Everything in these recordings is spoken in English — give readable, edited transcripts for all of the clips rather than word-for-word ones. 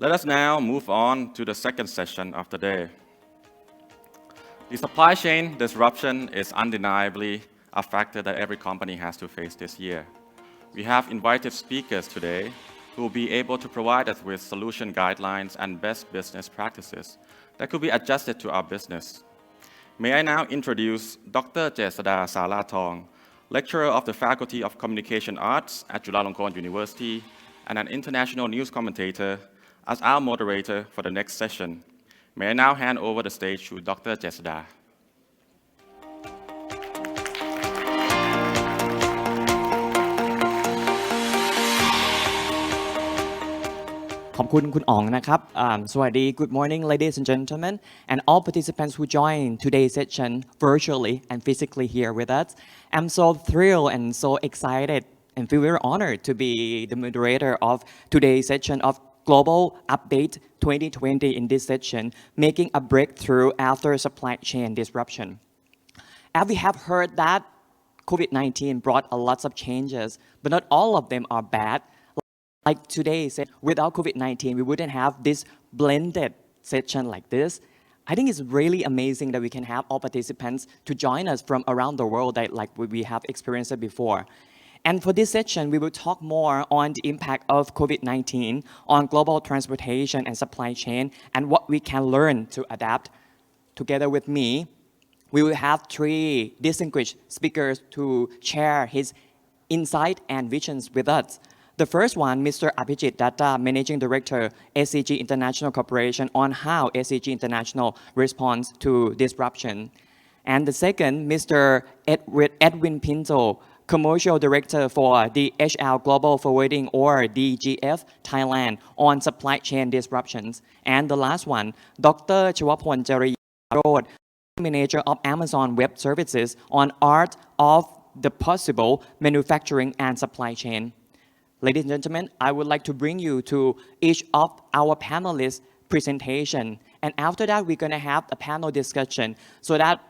Let us now move on to the second session of the day. The supply chain disruption is undeniably a factor that every company has to face this year. We have invited speakers today who will be able to provide us with solution guidelines and best business practices that could be adjusted to our business. May I now introduce Dr. Jesada Salatong, lecturer of the Faculty of Communication Arts at Chulalongkorn University and an international news commentator, as our moderator for the next session. May I now hand over the stage to Dr. Jesada. ขอบคุณคุณอ๋องนะครับสวัสดี Good morning ladies and gentlemen and all participants who join today's session virtually and physically here with us. I'm so thrilled and so excited and feel very honored to be the moderator of today's session of Global Update 2020 in this session, making a breakthrough after supply chain disruption. As we have heard that COVID-19 brought a lot of changes, but not all of them are bad. Like today, without COVID-19, we wouldn't have this blended session like this. I think it's really amazing that we can have all participants to join us from around the world like we have experienced it before. And for this session, we will talk more on the impact of COVID-19 on global transportation and supply chain and what we can learn to adapt. Together with me, we will have three distinguished speakers to share his insight and visions with us. The first one, Mr. Abhijit Datta, Managing Director, SCG International Corporation, on how SCG International responds to disruption. And the second, Mr. Edwin Pinto, Commercial Director for the HR Global Forwarding or DGF Thailand on supply chain disruptions. And the last one, Dr. Chawapon Jariyarod, Manager of Amazon Web Services on art of the possible manufacturing and supply chain. Ladies and gentlemen, I would like to bring you to each of our panelists' presentation. And after that, we're going to have a panel discussion so that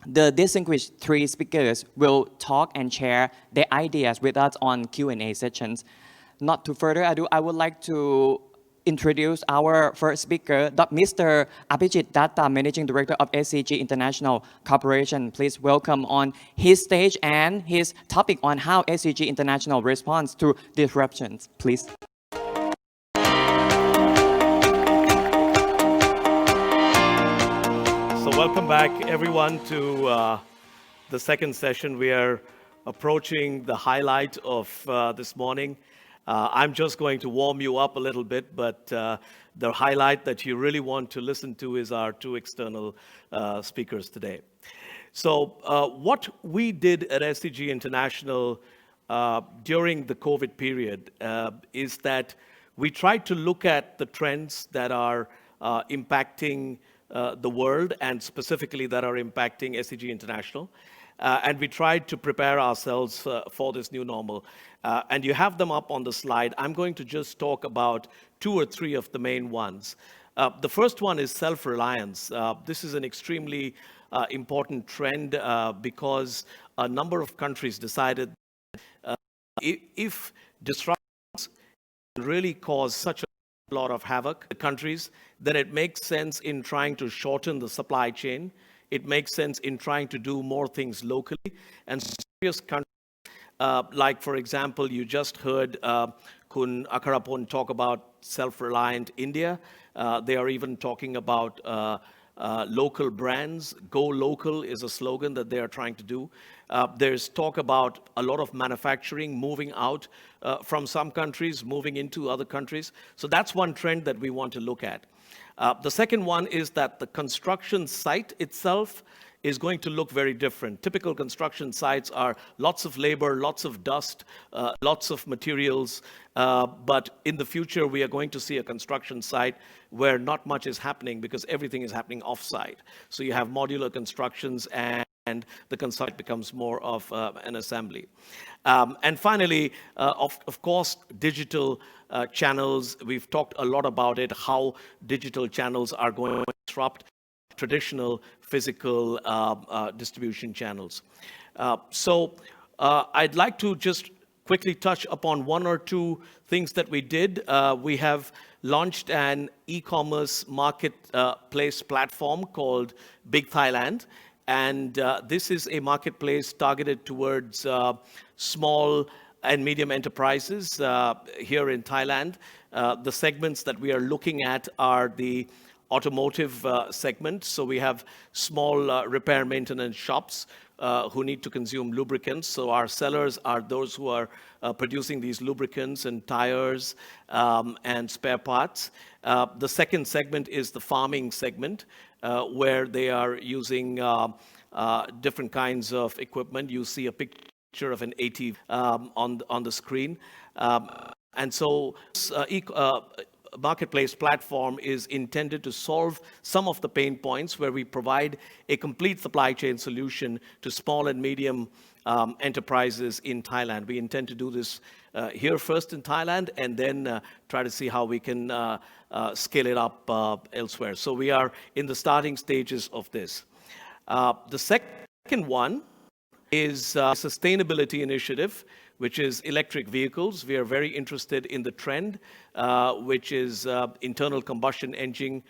the distinguished three speakers will talk and share their ideas with us on Q&A sessions. Not to further ado, I would like to introduce our first speaker, Mr. Abhijit Datta, Managing Director of SCG International Corporation. Please welcome on his stage and his topic on how SCG International responds to disruptions. Please. So welcome back, everyone, to the second session. We are approaching the highlight of this morning. I'm just going to warm you up a little bit, but the highlight that you really want to listen to is our two external speakers today. So what we did at SCG International during the COVID period is that we tried to look at the trends that are impacting the world and specifically that are impacting SCG International. And we tried to prepare ourselves for this new normal. And you have them up on the slide. I'm going to just talk about two or three of the main ones. The first one is self-reliance. This is an extremely important trend because a number of countries decided if disruptions really cause such a lot of havoc in countries, then it makes sense in trying to shorten the supply chain. It makes sense in trying to do more things locally. And serious countries, like for example, you just heard Kun Akarapon talk about self-reliant India. They are even talking about local brands. Go local is a slogan that they are trying to do. There's talk about a lot of manufacturing moving out from some countries, moving into other countries. So that's one trend that we want to look at. The second one is that the construction site itself is going to look very different. Typical construction sites are lots of labor, lots of dust, lots of materials. But in the future, we are going to see a construction site where not much is happening because everything is happening off-site. So you have modular constructions and the construction becomes more of an assembly. And finally, of course, digital channels. We've talked a lot about it, how digital channels are going to disrupt traditional physical distribution channels. So I'd like to just quickly touch upon one or two things that we did. We have launched an e-commerce marketplace platform called Big Thailand. And this is a marketplace targeted towards small and medium enterprises here in Thailand. The segments that we are looking at are the automotive segment. So we have small repair maintenance shops who need to consume lubricants. So our sellers are those who are producing these lubricants and tires and spare parts. The second segment is the farming segment, where they are using different kinds of equipment. You see a picture of an ATV on the screen. And so marketplace platform is intended to solve some of the pain points where we provide a complete supply chain solution to small and medium enterprises in Thailand. We intend to do this here first in Thailand and then try to see how we can scale it up elsewhere. So we are in the starting stages of this. The second one is a sustainability initiative, which is electric vehicles. We are very interested in the trend, which is internal combustion engine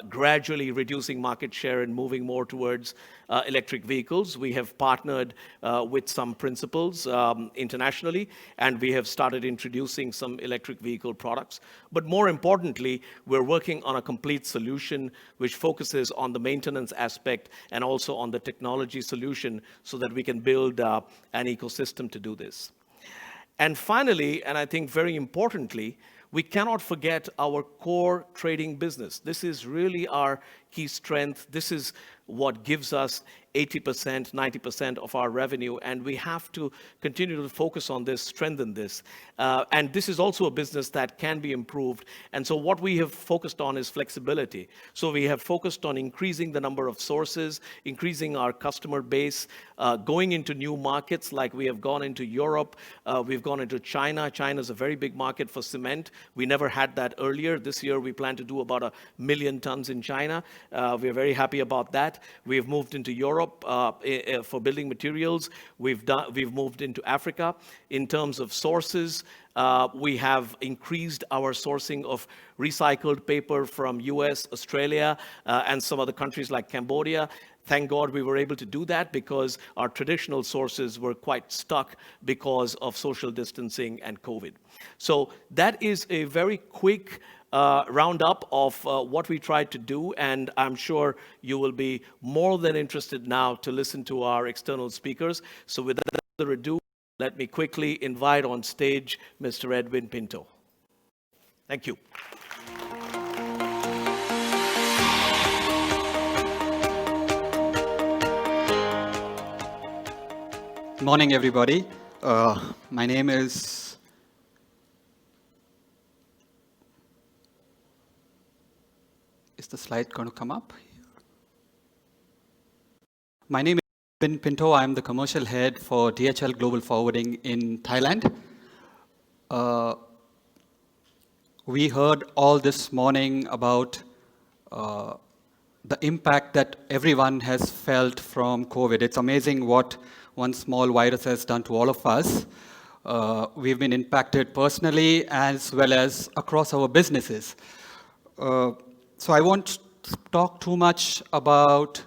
gradually reducing market share and moving more towards electric vehicles. We have partnered with some principals internationally, and we have started introducing some electric vehicle products. But more importantly, we're working on a complete solution which focuses on the maintenance aspect and also on the technology solution so that we can build an ecosystem to do this. And finally, and I think very importantly, we cannot forget our core trading business. This is really our key strength. This is what gives us 80%, 90% of our revenue, and we have to continue to focus on this, strengthen this. And this is also a business that can be improved. And so what we have focused on is flexibility. So we have focused on increasing the number of sources, increasing our customer base, going into new markets like we have gone into Europe, we've gone into China. China is a very big market for cement. We never had that earlier. This year we plan to do about 1 million tons in China. We are very happy about that. We have moved into Europe for building materials. We've moved into Africa. In terms of sources, we have increased our sourcing of recycled paper from US, Australia, and some other countries like Cambodia. Thank God we were able to do that because our traditional sources were quite stuck because of social distancing and COVID. So that is a very quick roundup of what we tried to do, and I'm sure you will be more than interested now to listen to our external speakers. So without further ado, let me quickly invite on stage Mr. Edwin Pinto. Thank you. Good morning, everybody. My name is the slide going to come up? My name is Edwin Pinto. I'm the commercial head for DHL Global Forwarding in Thailand. We heard all this morning about the impact that everyone has felt from COVID. It's amazing what one small virus has done to all of us. We've been impacted personally as well as across our businesses. So I won't talk too much about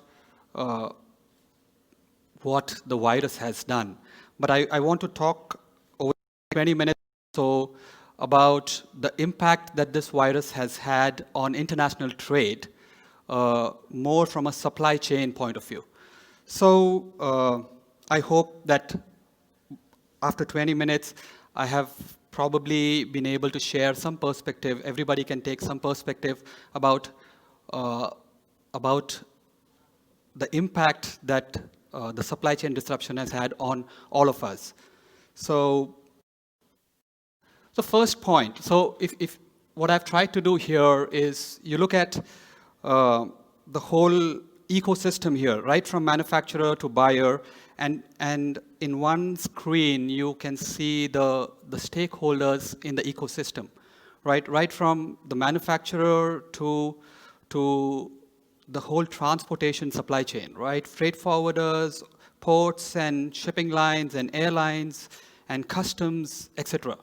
what the virus has done, but I want to talk over 20 minutes or so about the impact that this virus has had on international trade, more from a supply chain point of view. So I hope that after 20 minutes, I have probably been able to share some perspective. Everybody can take some perspective about the impact that the supply chain disruption has had on all of us. So the first point, so if what I've tried to do here is you look at the whole ecosystem here, right from manufacturer to buyer, and in one screen you can see the stakeholders in the ecosystem, right from the manufacturer to the whole transportation supply chain, right? Freight forwarders, ports and shipping lines and airlines and customs, etc.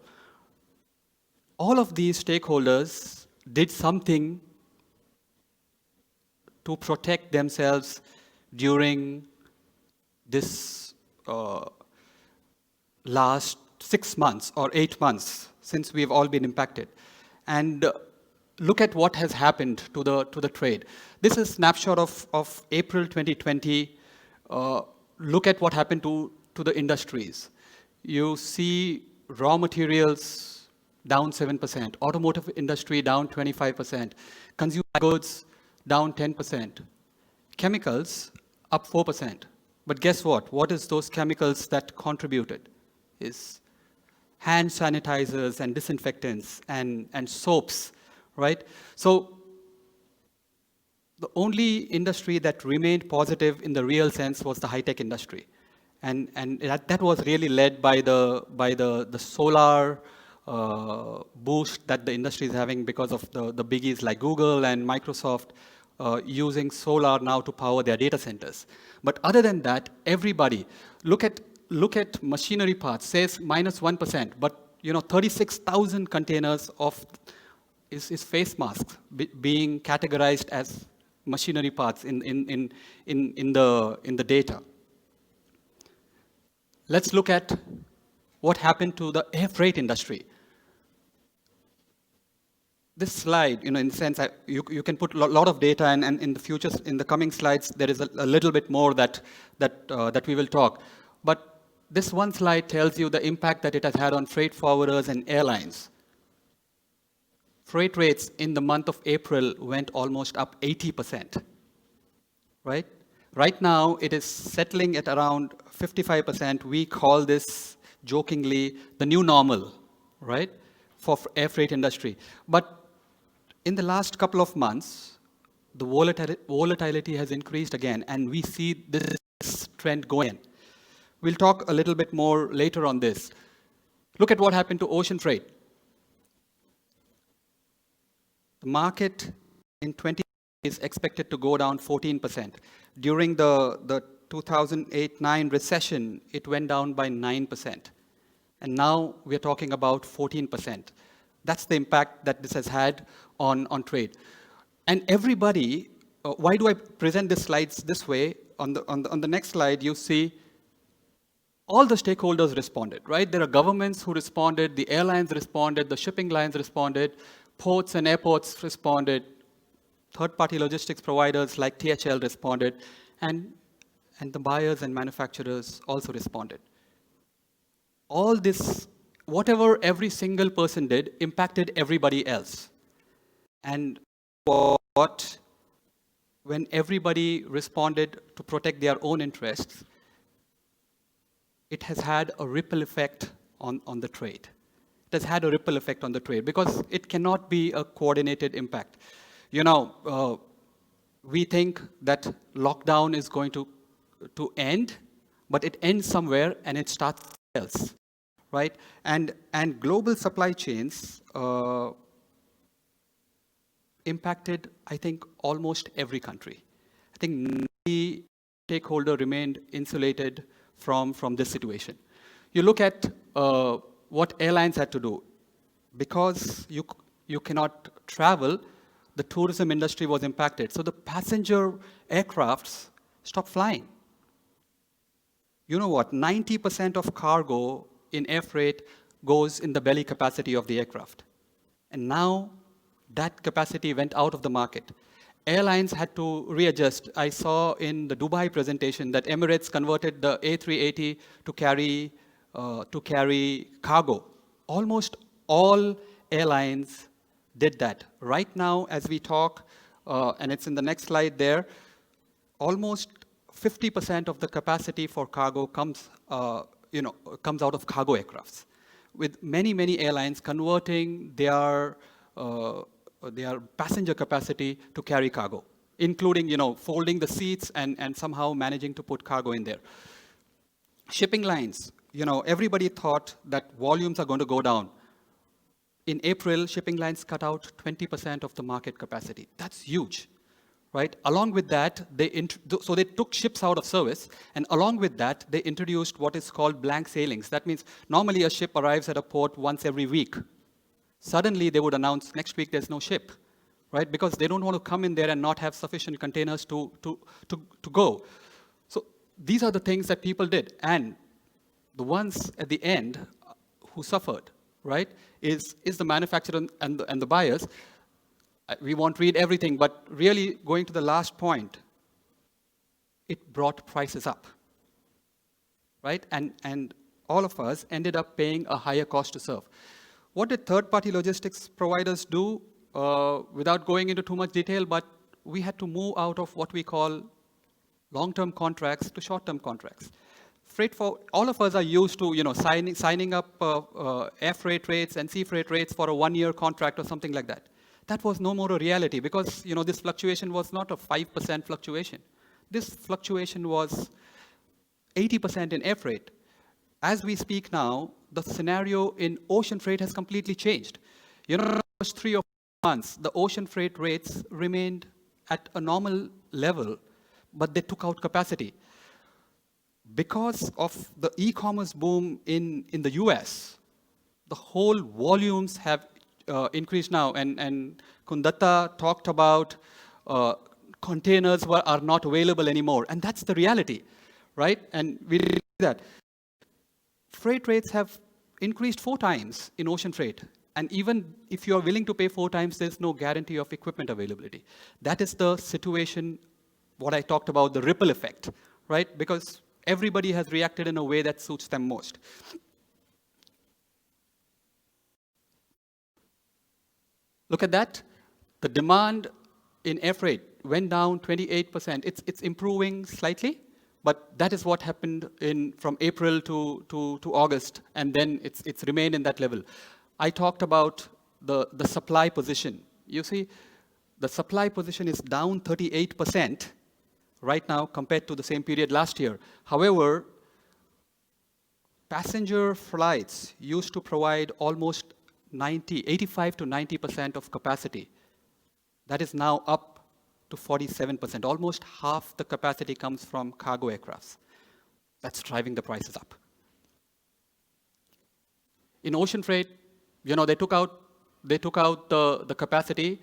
All of these stakeholders did something to protect themselves during this last 6 months or 8 months since we've all been impacted. And look at what has happened to the trade. This is a snapshot of April 2020. Look at what happened to the industries. You see raw materials down 7%, automotive industry down 25%, consumer goods down 10%, chemicals up 4%. But guess what? What is those chemicals that contributed? Is hand sanitizers and disinfectants and soaps, right? So the only industry that remained positive in the real sense was the high-tech industry. And that was really led by the solar boost that the industry is having because of the biggies like Google and Microsoft using solar now to power their data centers. But other than that, everybody, look at machinery parts, says -1%, but 36,000 containers of is face masks being categorized as machinery parts in the data. Let's look at what happened to the air freight industry. This slide, in a sense, you can put a lot of data, and in the future, in the coming slides, there is a little bit more that we will talk. But this one slide tells you the impact that it has had on freight forwarders and airlines. Freight rates in the month of April went almost up 80%, right? Right now, it is settling at around 55%. We call this jokingly the new normal, right, for air freight industry. But in the last couple of months, the volatility has increased again, and we see this trend going. We'll talk a little bit more later on this. Look at what happened to ocean freight. The market in 2020 is expected to go down 14%. During the 2008-9 recession, it went down by 9%. And now we're talking about 14%. That's the impact that this has had on trade. And everybody, why do I present these slides this way? On the next slide, you see all the stakeholders responded, right? There are governments who responded, the airlines responded, the shipping lines responded, ports and airports responded, third-party logistics providers like THL responded, and the buyers and manufacturers also responded. All this, whatever every single person did, impacted everybody else. And when everybody responded to protect their own interests, it has had a ripple effect on the trade. It has had a ripple effect on the trade because it cannot be a coordinated impact. We think that lockdown is going to end, but it ends somewhere and it starts else, right? And global supply chains impacted, I think, almost every country. I think no stakeholder remained insulated from this situation. You look at what airlines had to do. Because you cannot travel, the tourism industry was impacted. So the passenger aircrafts stopped flying. You know what? 90% of cargo in air freight goes in the belly capacity of the aircraft. And now that capacity went out of the market. Airlines had to readjust. I saw in the Dubai presentation that Emirates converted the A380 to carry cargo. Almost all airlines did that. Right now, as we talk, and it's in the next slide there, almost 50% of the capacity for cargo comes out of cargo aircrafts, with many airlines converting their passenger capacity to carry cargo, including folding the seats and somehow managing to put cargo in there. Shipping lines, everybody thought that volumes are going to go down. In April, shipping lines cut out 20% of the market capacity. That's huge, right? Along with that, so they took ships out of service, and along with that, they introduced what is called blank sailings. That means normally a ship arrives at a port once every week. Suddenly, they would announce next week there's no ship, right? Because they don't want to come in there and not have sufficient containers to go. So these are the things that people did, and the ones at the end who suffered, right, is the manufacturer and the buyers. We won't read everything, but really going to the last point, it brought prices up, right? And all of us ended up paying a higher cost to serve. What did third-party logistics providers do? Without going into too much detail, but we had to move out of what we call long-term contracts to short-term contracts. All of us are used to signing up air freight rates and sea freight rates for a one-year contract or something like that. That was no more a reality because this fluctuation was not a 5% fluctuation. This fluctuation was 80% in air freight. As we speak now, the scenario in ocean freight has completely changed. In the first 3 or 4 months, the ocean freight rates remained at a normal level, but they took out capacity. Because of the e-commerce boom in the US, the whole volumes have increased now. And Kundatta talked about containers are not available anymore. And that's the reality, right? And we see that. Freight rates have increased 4 times in ocean freight. And even if you are willing to pay 4 times, there's no guarantee of equipment availability. That is the situation, what I talked about, the ripple effect, right? Because everybody has reacted in a way that suits them most. Look at that. The demand in air freight went down 28%. It's improving slightly, but that is what happened from April to August, and then it's remained in that level. I talked about the supply position. You see, the supply position is down 38% right now compared to the same period last year. However, passenger flights used to provide almost 85 to 90% of capacity. That is now up to 47%. Almost half the capacity comes from cargo aircrafts. That's driving the prices up. In ocean freight, they took out the capacity.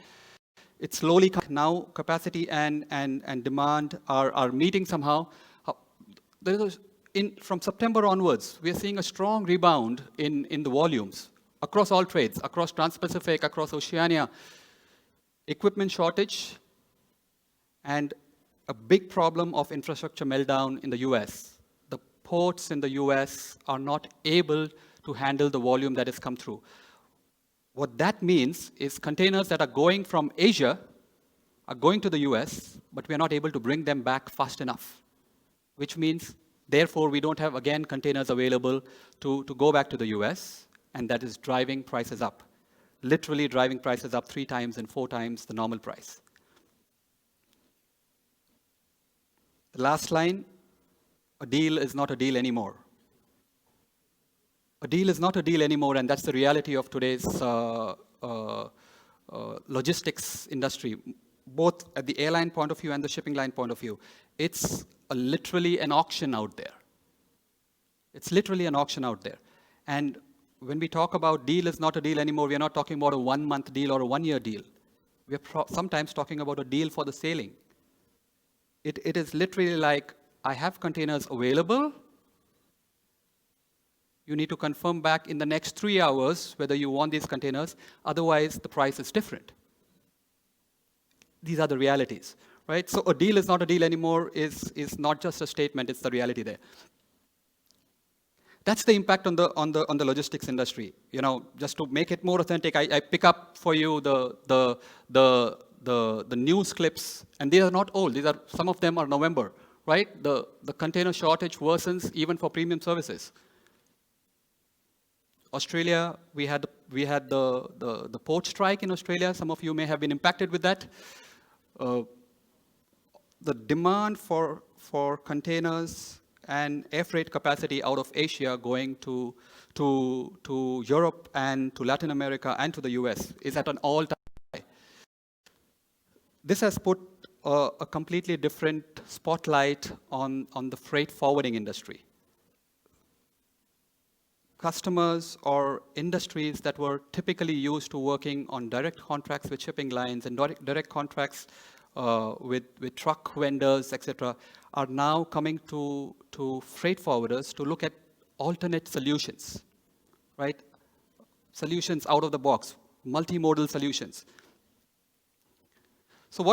It's slowly now capacity and demand are meeting somehow. From September onwards, we are seeing a strong rebound in the volumes across all trades, across Trans-Pacific, across Oceania. Equipment shortage and a big problem of infrastructure meltdown in the US. The ports in the US are not able to handle the volume that has come through. What that means is containers that are going from Asia are going to the US, but we are not able to bring them back fast enough, which means, therefore, we don't have, again, containers available to go back to the US, and that is driving prices up, literally driving prices up 3 times and 4 times the normal price. The last line, a deal is not a deal anymore. A deal is not a deal anymore, and that's the reality of today's logistics industry, both at the airline point of view and the shipping line point of view. It's literally an auction out there. It's literally an auction out there. And when we talk about deal is not a deal anymore, we are not talking about a 1-month deal or a 1-year deal. We are sometimes talking about a deal for the sailing. It is literally like, I have containers available. You need to confirm back in the next 3 hours whether you want these containers. Otherwise, the price is different. These are the realities, right? So a deal is not a deal anymore is not just a statement, it's the reality there. That's the impact on the logistics industry. Just to make it more authentic, I pick up for you the news clips, and these are not old. Some of them are November, right? The container shortage worsens even for premium services. Australia, we had the port strike in Australia. Some of you may have been impacted with that. The demand for containers and air freight capacity out of Asia going to Europe and to Latin America and to the US is at an all-time high. This has put a completely different spotlight on the freight forwarding industry. Customers or industries that were typically used to working on direct contracts with shipping lines and direct contracts with truck vendors, etc., are now coming to freight forwarders to look at alternate solutions, right? Solutions out of the box, multimodal solutions. So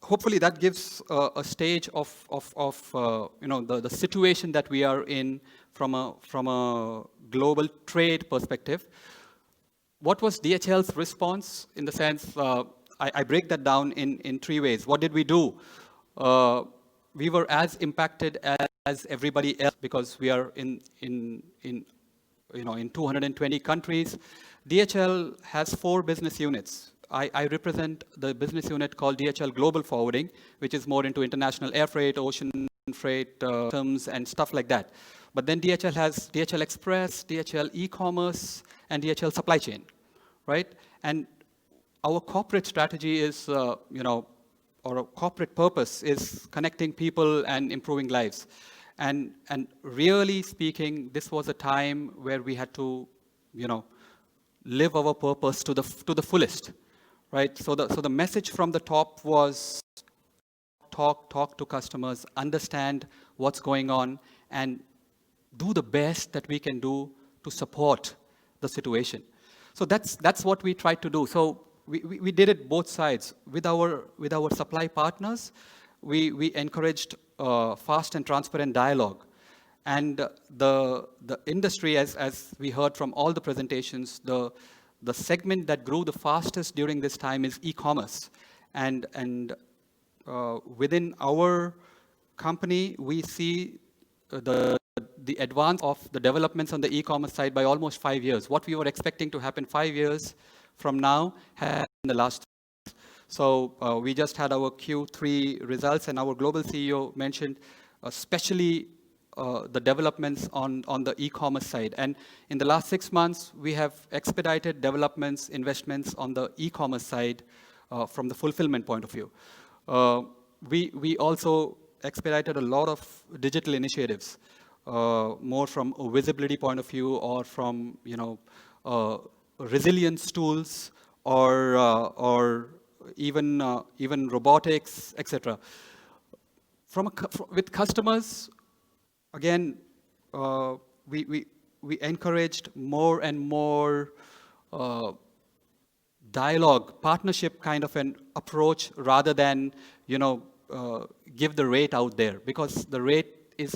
hopefully that gives a stage of the situation that we are in from a global trade perspective. What was DHL's response? In the sense, I break that down in three ways. What did we do? We were as impacted as everybody else because we are in 220 countries. DHL has 4 business units. I represent the business unit called DHL Global Forwarding, which is more into international air freight, ocean freight, terms, and stuff like that. But then DHL has DHL Express, DHL e-commerce, and DHL supply chain, right? And our corporate strategy is, or our corporate purpose is connecting people and improving lives. And really speaking, this was a time where we had to, live our purpose to the fullest, right? So the message from the top was talk to customers, understand what's going on, and do the best that we can do to support the situation. So that's what we tried to do. So we did it both sides. With our supply partners, we encouraged fast and transparent dialogue. And the industry, as we heard from all the presentations, the segment that grew the fastest during this time is e-commerce. And within our company, we see the advance of the developments on the e-commerce side by almost 5 years. What we were expecting to happen 5 years from now happened in the last 3 years. So we just had our Q3 results, and our global CEO mentioned especially the developments on the e-commerce side. And in the last 6 months, we have expedited developments, investments on the e-commerce side from the fulfillment point of view. We also expedited a lot of digital initiatives, more from a visibility point of view or from resilience tools or even robotics, etc. With customers, again, we encouraged more and more dialogue, partnership kind of an approach rather than give the rate out there, because the rate is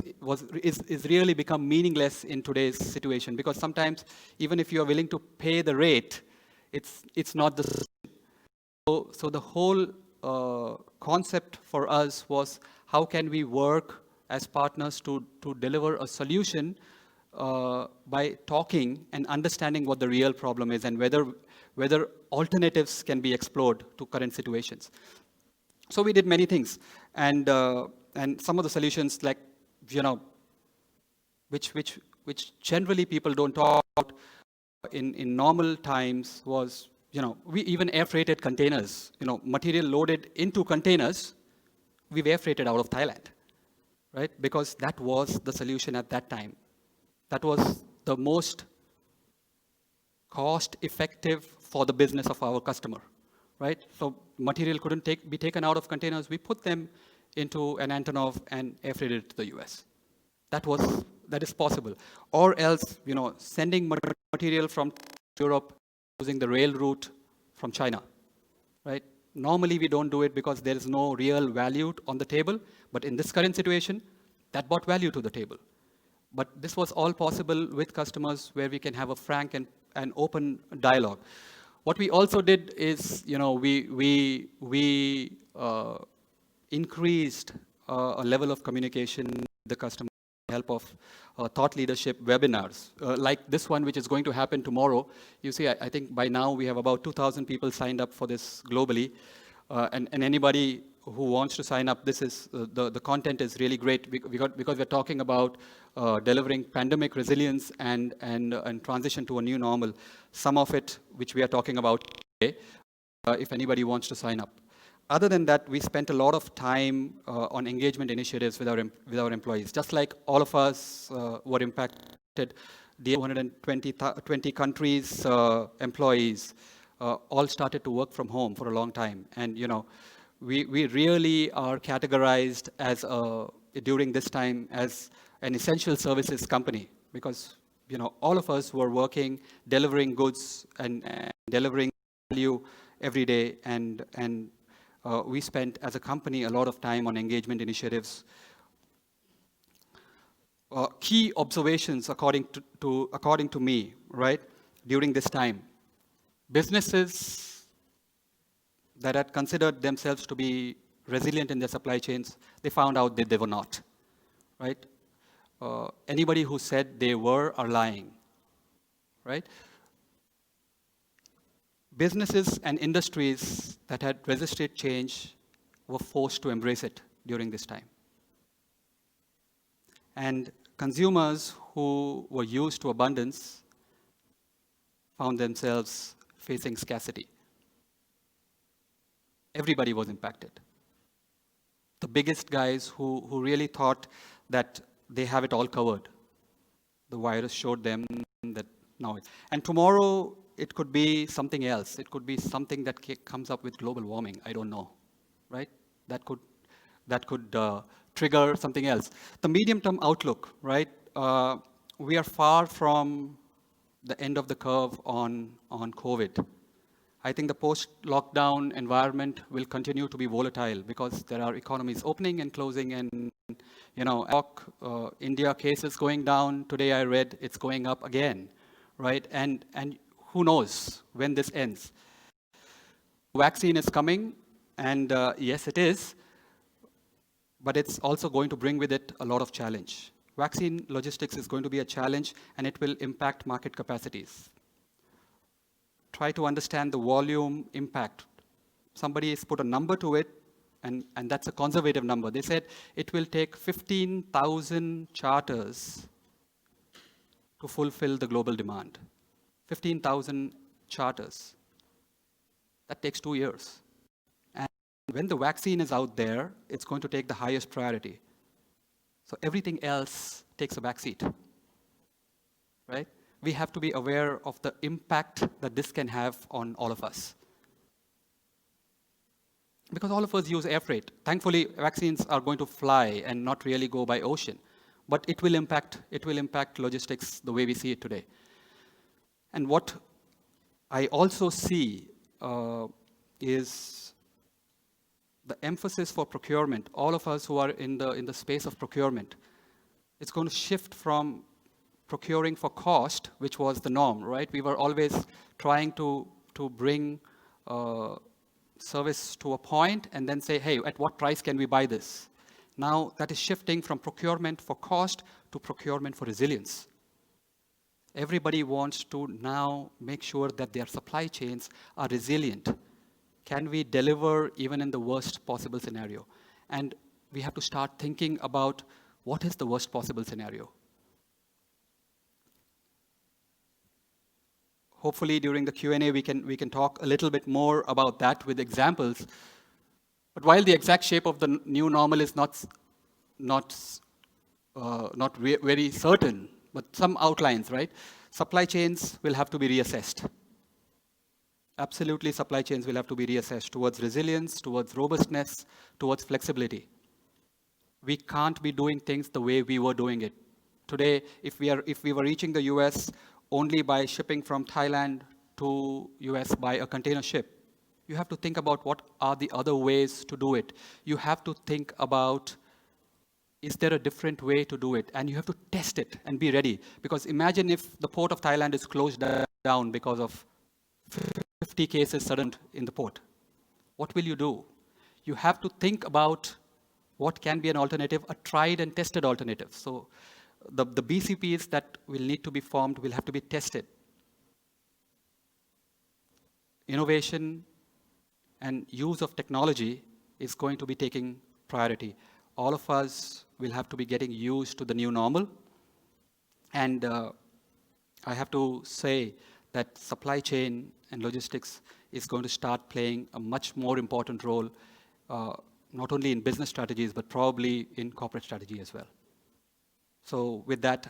really become meaningless in today's situation, because sometimes even if you are willing to pay the rate, it's not the same. So the whole concept for us was how can we work as partners to deliver a solution by talking and understanding what the real problem is and whether alternatives can be explored to current situations. So we did many things, and some of the solutions, like which generally people don't talk about in normal times, was we even air freighted containers, material loaded into containers, we've air freighted out of Thailand, right? Because that was the solution at that time. That was the most cost effective for the business of our customer, right? So material couldn't be taken out of containers. We put them into an Antonov and air freighted it to the US. That is possible. Or else, sending material from Europe using the rail route from China, right? Normally we don't do it because there is no real value on the table, but in this current situation, that brought value to the table. But this was all possible with customers where we can have a frank and open dialogue. What we also did is, we increased a level of communication with the customer with the help of thought leadership webinars, like this one, which is going to happen tomorrow. You see, I think by now we have about 2,000 people signed up for this globally. And anybody who wants to sign up, this is the content is really great because we're talking about delivering pandemic resilience and transition to a new normal. Some of it, which we are talking about today, if anybody wants to sign up. other than that, we spent a lot of time on engagement initiatives with our employees. Just like all of us were impacted, the 20 countries' employees all started to work from home for a long time. And we really are categorized as during this time as an essential services company, because all of us were working, delivering goods and delivering value every day, and we spent as a company a lot of time on engagement initiatives. Key observations according to me, right, during this time. Businesses that had considered themselves to be resilient in their supply chains, they found out that they were not, right? Anybody who said they were are lying, right? Businesses and industries that had resisted change were forced to embrace it during this time. And consumers who were used to abundance found themselves facing scarcity. Everybody was impacted. The biggest guys who really thought that they have it all covered, the virus showed them that now it's... And tomorrow, it could be something else. It could be something that comes up with global warming. I don't know, right? That could trigger something else. The medium-term outlook, right? We are far from the end of the curve on COVID. I think the post-lockdown environment will continue to be volatile because there are economies opening and closing, and India cases going down. Today I read it's going up again, right? And who knows when this ends? Vaccine is coming, and yes, it is, but it's also going to bring with it a lot of challenge. Vaccine logistics is going to be a challenge, and it will impact market capacities. Try to understand the volume impact. Somebody has put a number to it, and that's a conservative number. They said it will take 15,000 charters to fulfill the global demand. 15,000 charters. That takes 2 years. And when the vaccine is out there, it's going to take the highest priority. So everything else takes a backseat, right? We have to be aware of the impact that this can have on all of us. Because all of us use air freight. Thankfully, vaccines are going to fly and not really go by ocean. But it will impact logistics the way we see it today. And what I also see is the emphasis for procurement. All of us who are in the space of procurement, it's going to shift from procuring for cost, which was the norm, right? We were always trying to bring service to a point and then say, hey, at what price can we buy this? Now that is shifting from procurement for cost to procurement for resilience. Everybody wants to now make sure that their supply chains are resilient. Can we deliver even in the worst possible scenario? And we have to start thinking about what is the worst possible scenario. Hopefully during the Q&A we can talk a little bit more about that with examples. But while the exact shape of the new normal is not very certain, but some outlines, right? Supply chains will have to be reassessed. Absolutely, supply chains will have to be reassessed towards resilience, towards robustness, towards flexibility. We can't be doing things the way we were doing it. Today, if we were reaching the US only by shipping from Thailand to US by a container ship, you have to think about what are the other ways to do it. You have to think about, is there a different way to do it? And you have to test it and be ready. Because imagine if the port of Thailand is closed down because of 50 cases sudden in the port. What will you do? You have to think about what can be an alternative, a tried and tested alternative. So the BCPs that will need to be formed will have to be tested. Innovation and use of technology is going to be taking priority. All of us will have to be getting used to the new normal. And I have to say that supply chain and logistics is going to start playing a much more important role not only in business strategies, but probably in corporate strategy as well. So with that,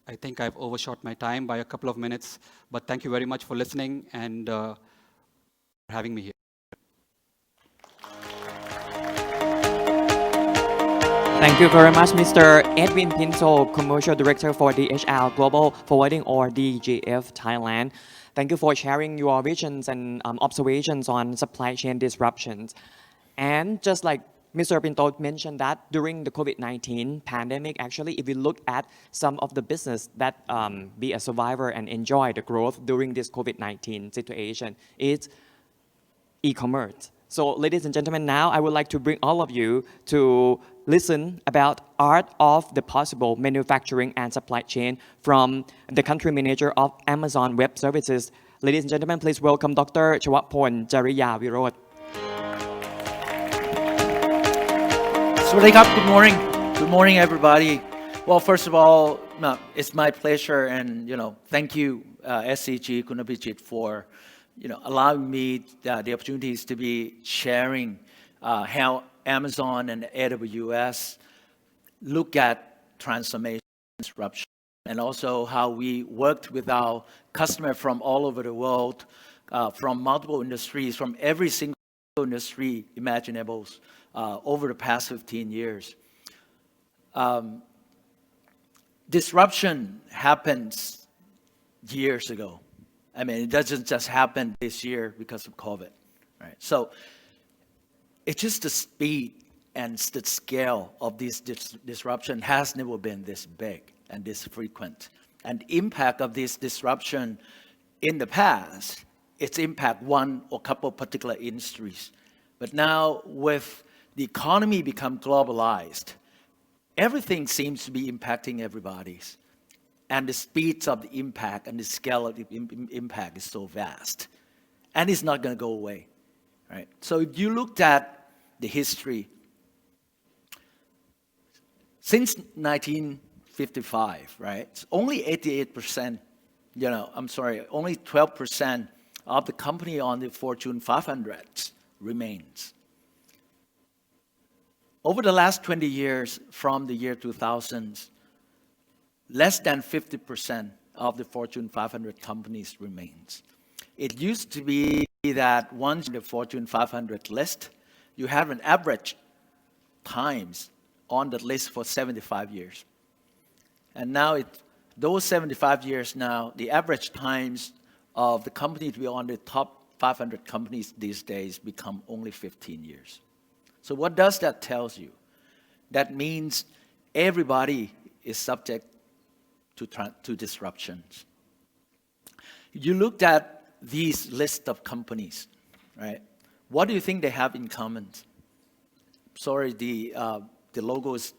I think I've overshot my time by a couple of minutes, but thank you very much for listening and for having me here. Thank you very much, Mr. Edwin Pinto, Commercial Director for DHL Global Forwarding or DGF Thailand. Thank you for sharing your visions and observations on supply chain disruptions. And just like Mr. Pinto mentioned that during the COVID-19 pandemic, actually, if we look at some of the business that be a survivor and enjoy the growth during this COVID-19 situation, it's e-commerce. So ladies and gentlemen, now I would like to bring all of you to listen about art of the possible manufacturing and supply chain from the country manager of Amazon Web Services. Ladies and gentlemen, please welcome Dr. Chawapol Jariya Virod. Swadikap, good morning. Good morning, everybody. Well, first of all, it's my pleasure and, thank you, SCG Kunapijit for, allowing me the opportunities to be sharing how Amazon and AWS look at transformation, disruption, and also how we worked with our customers from all over the world, from multiple industries, from every single industry imaginable over the past 15 years. Disruption happens years ago. I mean, it doesn't just happen this year because of COVID, right? So it's just the speed and the scale of this disruption has never been this big and this frequent. And the impact of this disruption in the past, it's impact one or couple of particular industries. But now with the economy become globalized, everything seems to be impacting everybody's. And the speeds of the impact and the scale of the impact is so vast. And it's not going to go away, right? So if you looked at the history, since 1955, right, it's only 88%, only 12% of the company on the Fortune 500 remains. Over the last 20 years, from the year 2000, less than 50% of the Fortune 500 companies remains. It used to be that once in the Fortune 500 list, you have an average times on the list for 75 years. And now those 75 years now, the average times of the company to be on the top 500 companies these days become only 15 years. So what does that tell you? That means everybody is subject to disruptions. You looked at these list of companies, right? What do you think they have in common? Sorry, the logo is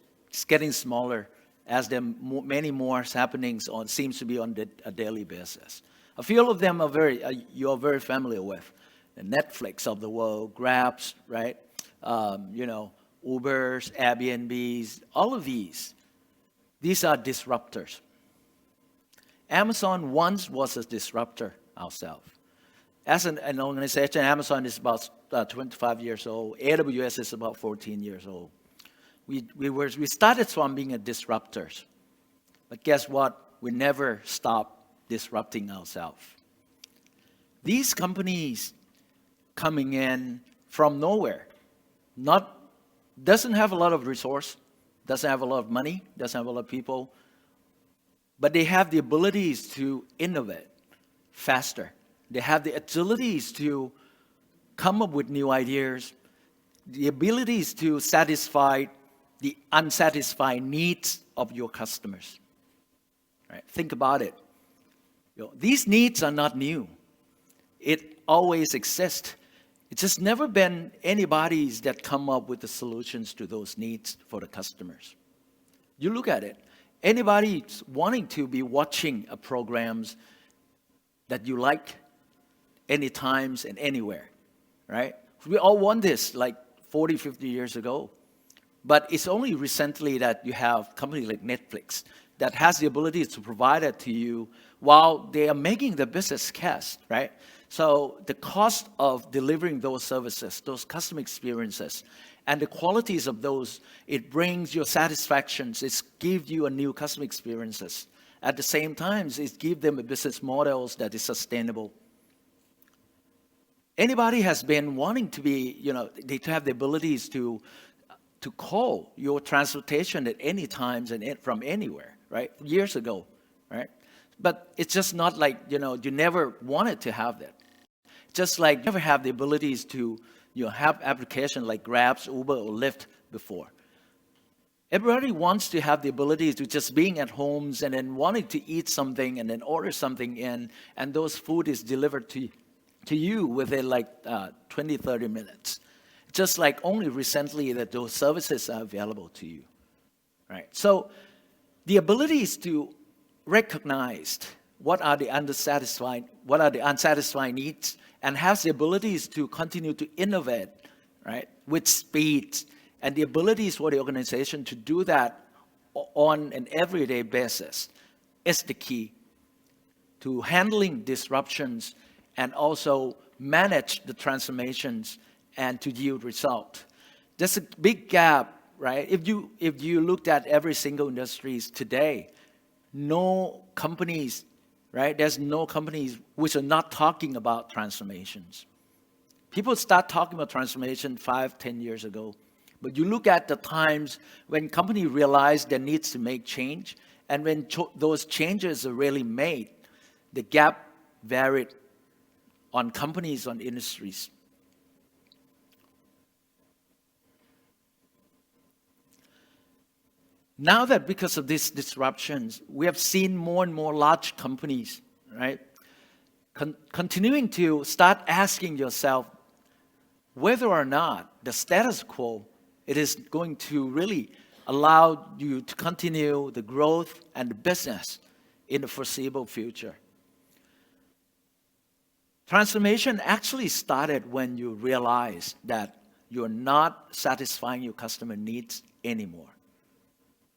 getting smaller as there are many more happenings seems to be on a daily basis. A few of them are you are very familiar with. The Netflix of the world, Grabs, right? Ubers, Airbnbs, all of these are disruptors. Amazon once was a disruptor ourselves. As an organization, Amazon is about 25 years old. AWS is about 14 years old. We started from being a disruptors. But guess what? We never stopped disrupting ourselves. These companies coming in from nowhere, doesn't have a lot of resource, doesn't have a lot of money, doesn't have a lot of people, but they have the abilities to innovate faster. They have the agilities to come up with new ideas, the abilities to satisfy the unsatisfied needs of your customers. Right? Think about it. These needs are not new. It always exists. It's just never been anybody's that come up with the solutions to those needs for the customers. You look at it. Anybody wanting to be watching programs that you like anytime and anywhere, right? We all want this like 40, 50 years ago. But it's only recently that you have companies like Netflix that has the ability to provide it to you while they are making the business case, right? So the cost of delivering those services, those customer experiences, and the qualities of those, it brings your satisfactions, it gives you a new customer experiences. At the same time, it gives them a business models that is sustainable. Anybody has been wanting to be, to have the abilities to call your transportation at any times and from anywhere, right? Years ago, right? But it's just not like, you never wanted to have that. Just like you never have the abilities to, have applications like Grab, Uber, or Lyft before. Everybody wants to have the ability to just being at homes and then wanting to eat something and then order something in, and those food is delivered to you within like 20, 30 minutes. Just like only recently that those services are available to you, right? So the abilities to recognize what are the unsatisfied needs, and has the abilities to continue to innovate, right, with speed, and the abilities for the organization to do that on an everyday basis is the key to handling disruptions and also manage the transformations and to yield result. There's a big gap, right? If you looked at every single industries today, no companies, right? There's no companies which are not talking about transformations. People start talking about transformation 5, 10 years ago. But you look at the times when companies realize there needs to make change, and when those changes are really made, the gap varied on companies, on industries. Now that because of these disruptions, we have seen more and more large companies, right, continuing to start asking yourself whether or not the status quo, it is going to really allow you to continue the growth and the business in the foreseeable future. Transformation actually started when you realize that you're not satisfying your customer needs anymore.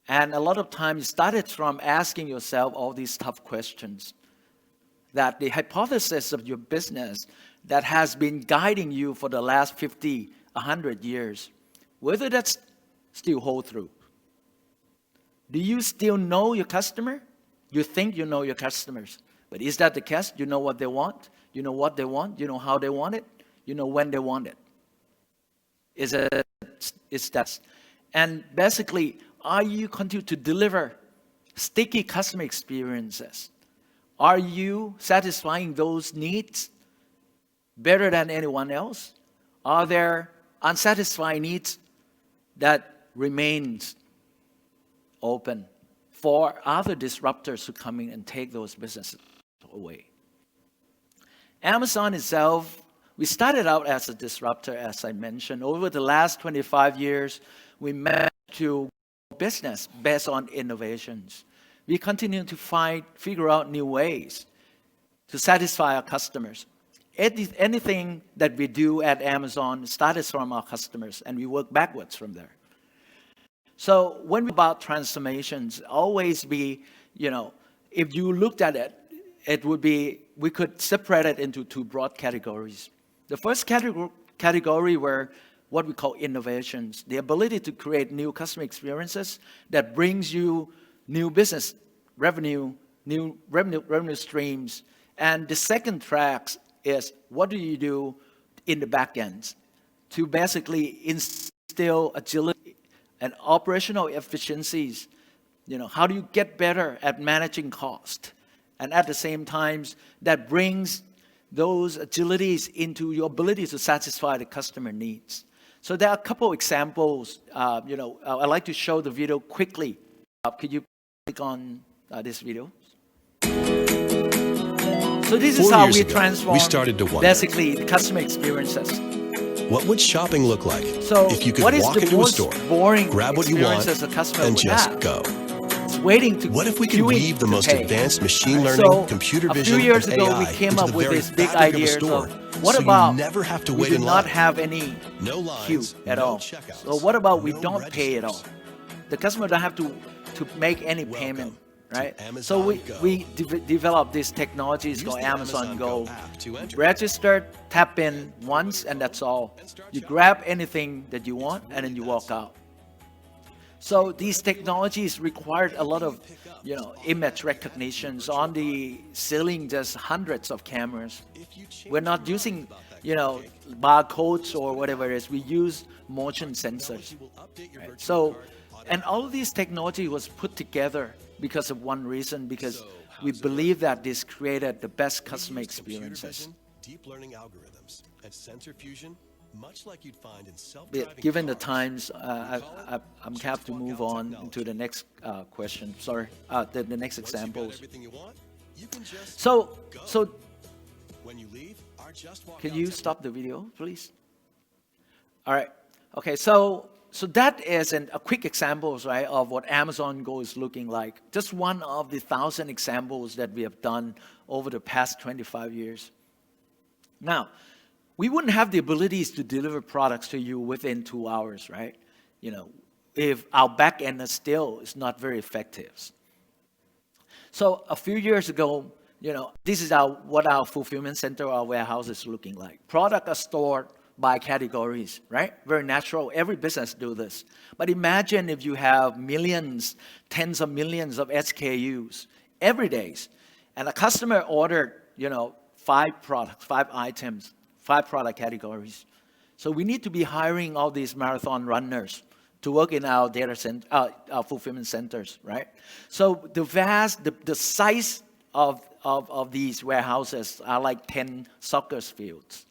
And a lot of times it started from asking yourself all these tough questions, that the hypothesis of your business that has been guiding you for the last 50, 100 years, whether that's still hold through. Do you still know your customer? You think you know your customers, but is that the case? You know what they want? You know what they want? You know how they want it? You know when they want it? Is that? And basically, are you continue to deliver sticky customer experiences? Are you satisfying those needs better than anyone else? Are there unsatisfied needs that remains open for other disruptors to come in and take those businesses away? Amazon itself, we started out as a disruptor, as I mentioned. Over the last 25 years, we managed to business based on innovations. We continue to figure out new ways to satisfy our customers. Anything that we do at Amazon started from our customers, and we work backwards from there. So when we about transformations, always be, if you looked at it, it would be, we could separate it into two broad categories. The first category were what we call innovations, the ability to create new customer experiences that brings you new business revenue, new revenue streams. And the second track is what do you do in the back end to basically instill agility and operational efficiencies. How do you get better at managing cost? And at the same time, that brings those agilities into your ability to satisfy the customer needs. So there are a couple examples. I'd like to show the video quickly. Could you click on this video? So this is how we transform started to wonder, basically the customer experiences. What would shopping look like So if you could what is walk the into a most store, boring grab what you experience want, as a customer and would just have? go? It's waiting to What if we could queuing weave the to most pay. advanced machine learning, So computer a vision, few years and ago, AI we came into up the with very this big fabric of a idea store, of what so about you never have to we wait do in not line? have any No lines, queue at no all. checkouts, So what about we no don't pay at all? registers. The customer don't have to make any Welcome payment. right? Amazon So Go. we developed these technologies Use called the Amazon Go. app to enter. Register, tap in once, and that's all. You grab anything that you want, and then you walk out. So these technologies required a lot of, image recognitions. On the ceiling, there's hundreds of cameras. We're not using, barcodes or whatever it is. We use motion sensors. Right? So, and all of these technology was put together because of one reason, because we believe that this created the best customer experiences. Deep learning algorithms and sensor fusion, much like you'd find in But self-driving given the cars. times, I'm have to move on to the next question. Sorry, the next Once you've got examples. everything you want, you can just So, go. so When you leave, our Just Walk can Out you technology- stop the video, please? All right. Okay. So that is a quick examples, right, of what Amazon Go is looking like. Just one of the 1,000 examples that we have done over the past 25 years. Now, we wouldn't have the abilities to deliver products to you within 2 hours, right? If our back end is not very effective. So a few years ago, this is what our fulfillment center, our warehouse is looking like. Products are stored by categories, right? Very natural. Every business do this. But imagine if you have millions, tens of millions of SKUs every day, and a customer ordered, 5 products, 5 items, 5 product categories. So we need to be hiring all these marathon runners to work in our data center, our fulfillment centers, right? So the size of these warehouses are like 10 soccer fields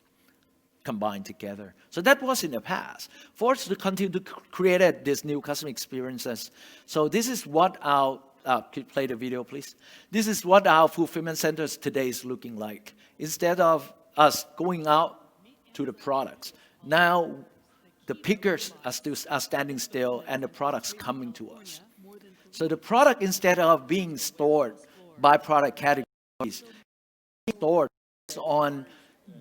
combined together. So that was in the past. For us to continue to create these new customer experiences. So this is what our, could you play the video, please? This is what our fulfillment centers today is looking like. Instead of us going out to the products, now the pickers are standing still and the products coming to us. So the product, instead of being stored by product categories, stored on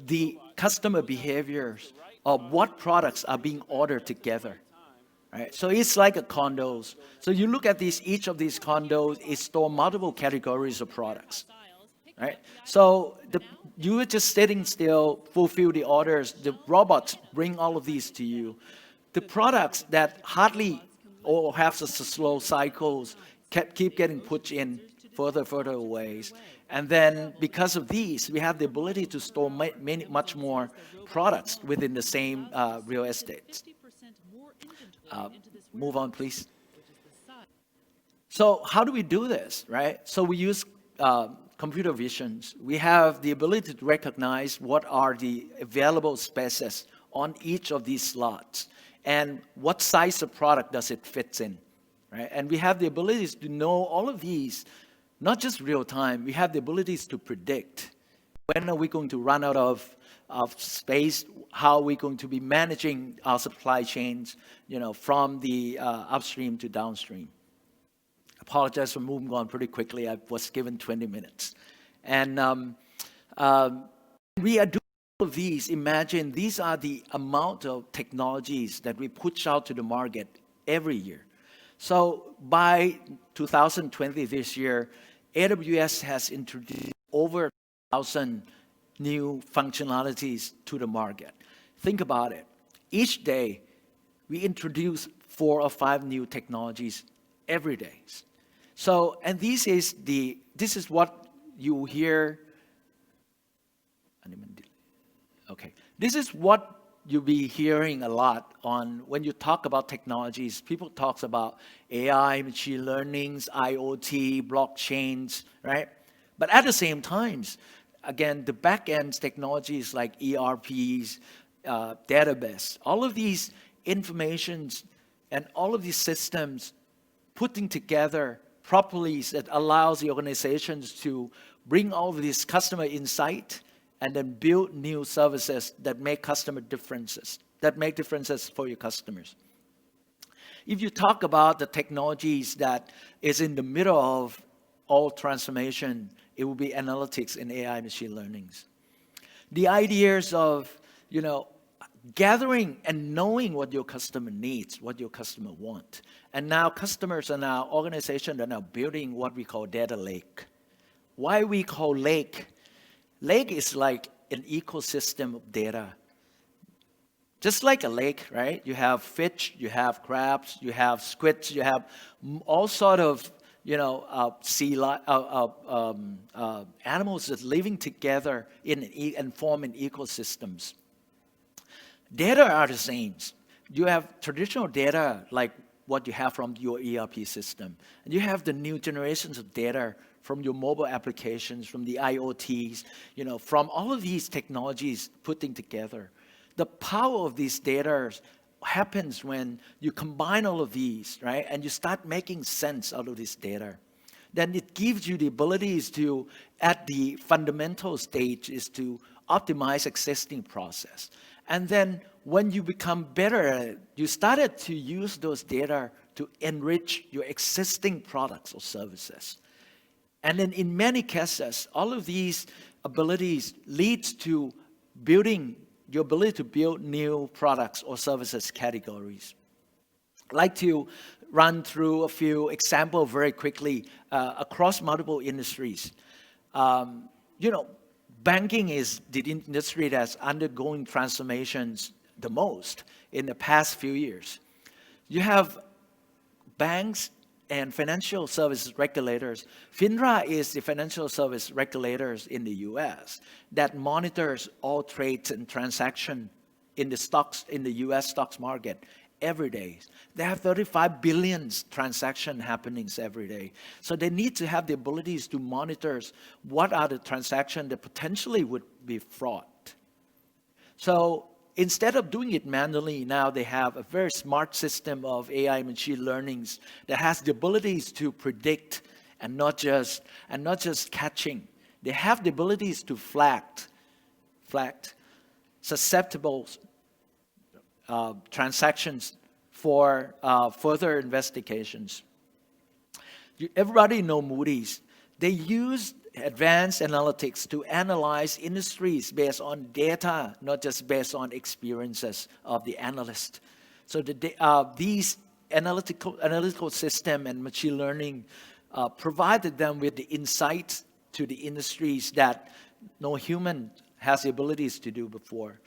the customer behaviors of what products are being ordered together. Right? So it's like a condos. So you look at each of these condos, it store multiple categories of products. Right? So you are just sitting still, fulfill the orders. The robots bring all of these to you. The products that hardly or have slow cycles keep getting pushed in further away. And then because of these, we have the ability to store much more products within the same real estate. Move on, please. So how do we do this, right? So we use computer visions. We have the ability to recognize what are the available spaces on each of these slots and what size of product does it fit in, right? And we have the abilities to know all of these, not just real time. We have the abilities to predict when are we going to run out of space, how are we going to be managing our supply chains, from the upstream to downstream. Apologize for moving on pretty quickly. I was given 20 minutes. And we are doing all of these. Imagine these are the amount of technologies that we push out to the market every year. So by 2020, this year, AWS has introduced over 1,000 new functionalities to the market. Think about it. Each day, we introduce 4 or 5 new technologies every day. So, and this is what you hear. Okay, this is what you'll be hearing a lot on when you talk about technologies. People talk about AI, machine learnings, IoT, blockchains, right? But at the same time, again, the back-end technologies like ERPs, database, all of these informations and all of these systems putting together properly that allows the organizations to bring all of this customer insight and then build new services that make customer differences, that make differences for your customers. If you talk about the technologies that is in the middle of all transformation, it will be analytics and AI machine learnings. The ideas of, gathering and knowing what your customer needs, what your customer want. And now customers and our organization are now building what we call data lake. Why we call lake? Lake is like an ecosystem of data. Just like a lake, right? You have fish, you have crabs, you have squids, you have all sort of, animals that living together and forming ecosystems. Data are the same. You have traditional data like what you have from your ERP system. And you have the new generations of data from your mobile applications, from the IoTs, from all of these technologies putting together. The power of these data happens when you combine all of these, right? And you start making sense out of this data. Then it gives you the abilities to, at the fundamental stage, is to optimize existing process. And then when you become better at it, you started to use those data to enrich your existing products or services. And then in many cases, all of these abilities leads to building your ability to build new products or services categories. I'd like to run through a few examples very quickly across multiple industries. Banking is the industry that's undergoing transformations the most in the past few years. You have banks and financial services regulators. FINRA is the financial service regulators in the US that monitors all trades and transactions in the US stocks market every day. They have 35 billion transaction happenings every day. So they need to have the abilities to monitor what are the transactions that potentially would be fraud. So instead of doing it manually, now they have a very smart system of AI machine learnings that has the abilities to predict and not just catching. They have the abilities to flag susceptible transactions for further investigations. Everybody know Moody's. They use advanced analytics to analyze industries based on data, not just based on experiences of the analyst. So these analytical system and machine learning provided them with the insights to the industries that no human has the abilities to do before.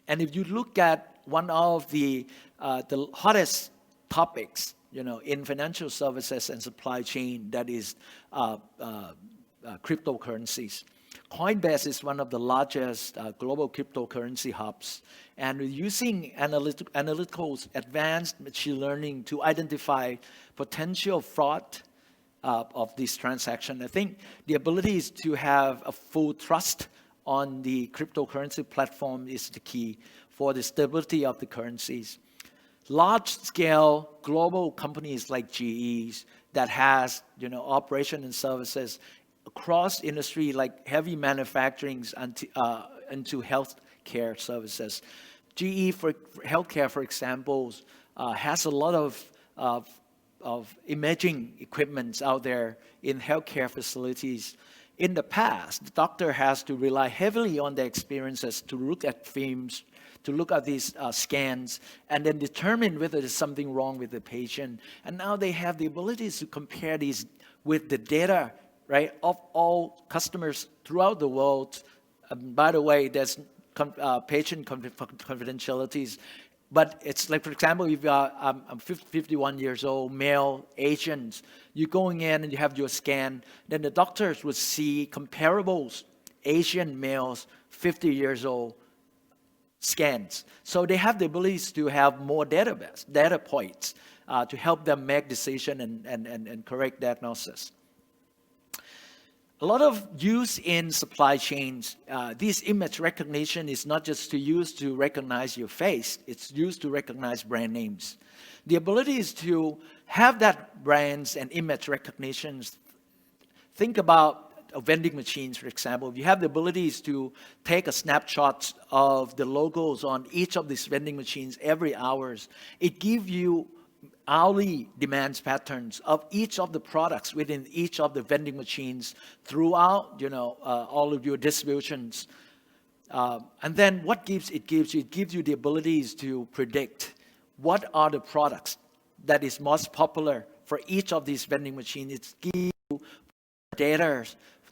And if you look at one of the hottest topics, in financial services and supply chain, that is cryptocurrencies. Coinbase is one of the largest global cryptocurrency hubs, and using analytical advanced machine learning to identify potential fraud of this transaction. I think the ability is to have a full trust on the cryptocurrency platform is the key for the stability of the currencies. Large-scale global companies like GE's that has operation and services across industry like heavy manufacturing into healthcare services. GE for healthcare, for example, has a lot of imaging equipment out there in healthcare facilities. In the past, the doctor has to rely heavily on their experiences to look at films, to look at these scans, and then determine whether there's something wrong with the patient. And now they have the abilities to compare these with the data, right, of all customers throughout the world. By the way, there's patient confidentialities. But it's like, for example, if I'm 51 years old, male, Asians, you're going in and you have your scan, then the doctors would see comparables, Asian males, 50 years old, scans. So they have the abilities to have more data points to help them make decision and correct diagnosis. A lot of use in supply chains. This image recognition is not just to use to recognize your face, it's used to recognize brand names. The ability is to have that brands and image recognitions. Think about vending machines, for example. If you have the abilities to take a snapshot of the logos on each of these vending machines every hours, it gives you hourly demands patterns of each of the products within each of the vending machines throughout, all of your distributions And then what it gives you the abilities to predict what are the products that is most popular for each of these vending machines. It gives you data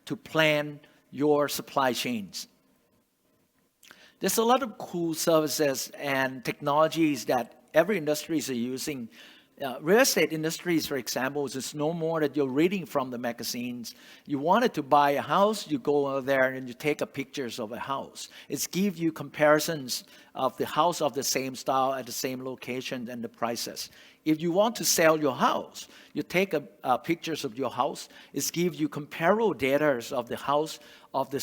to plan your supply chains. There's a lot of cool services and technologies that every industry is using. Real estate industries, for example, is no more that you're reading from the magazines. You wanted to buy a house, you go over there and you take pictures of a house. It gives you comparisons of the house of the same style at the same location and the prices. If you want to sell your house, you take pictures of your house. It gives you comparable data of the house of the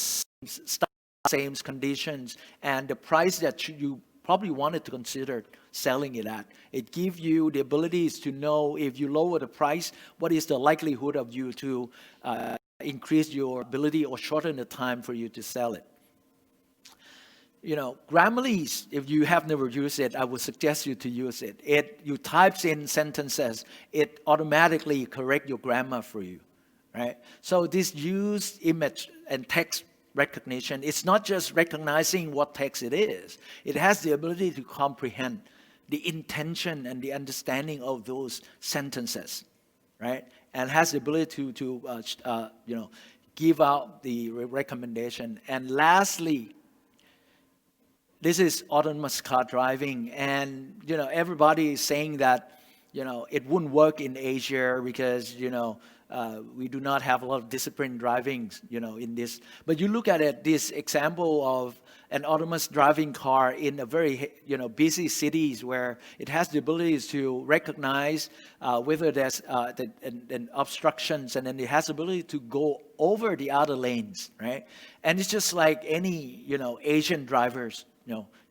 same conditions and the price that you probably wanted to consider selling it at. It gives you the abilities to know if you lower the price, what is the likelihood of you to increase your ability or shorten the time for you to sell it. You know, Grammarly, if you have never used it, I would suggest you to use it. You type in sentences, it automatically corrects your grammar for you, right? So this use image and text recognition, it's not just recognizing what text it is. It has the ability to comprehend the intention and the understanding of those sentences, right? And has the ability to give out the recommendation. And lastly, this is autonomous car driving, and everybody is saying that it wouldn't work in Asia because we do not have a lot of disciplined driving in this. But you look at it, this example of an autonomous driving car in a very busy cities where it has the abilities to recognize whether there's obstructions, and then it has the ability to go over the other lanes, right? And it's just like any Asian drivers.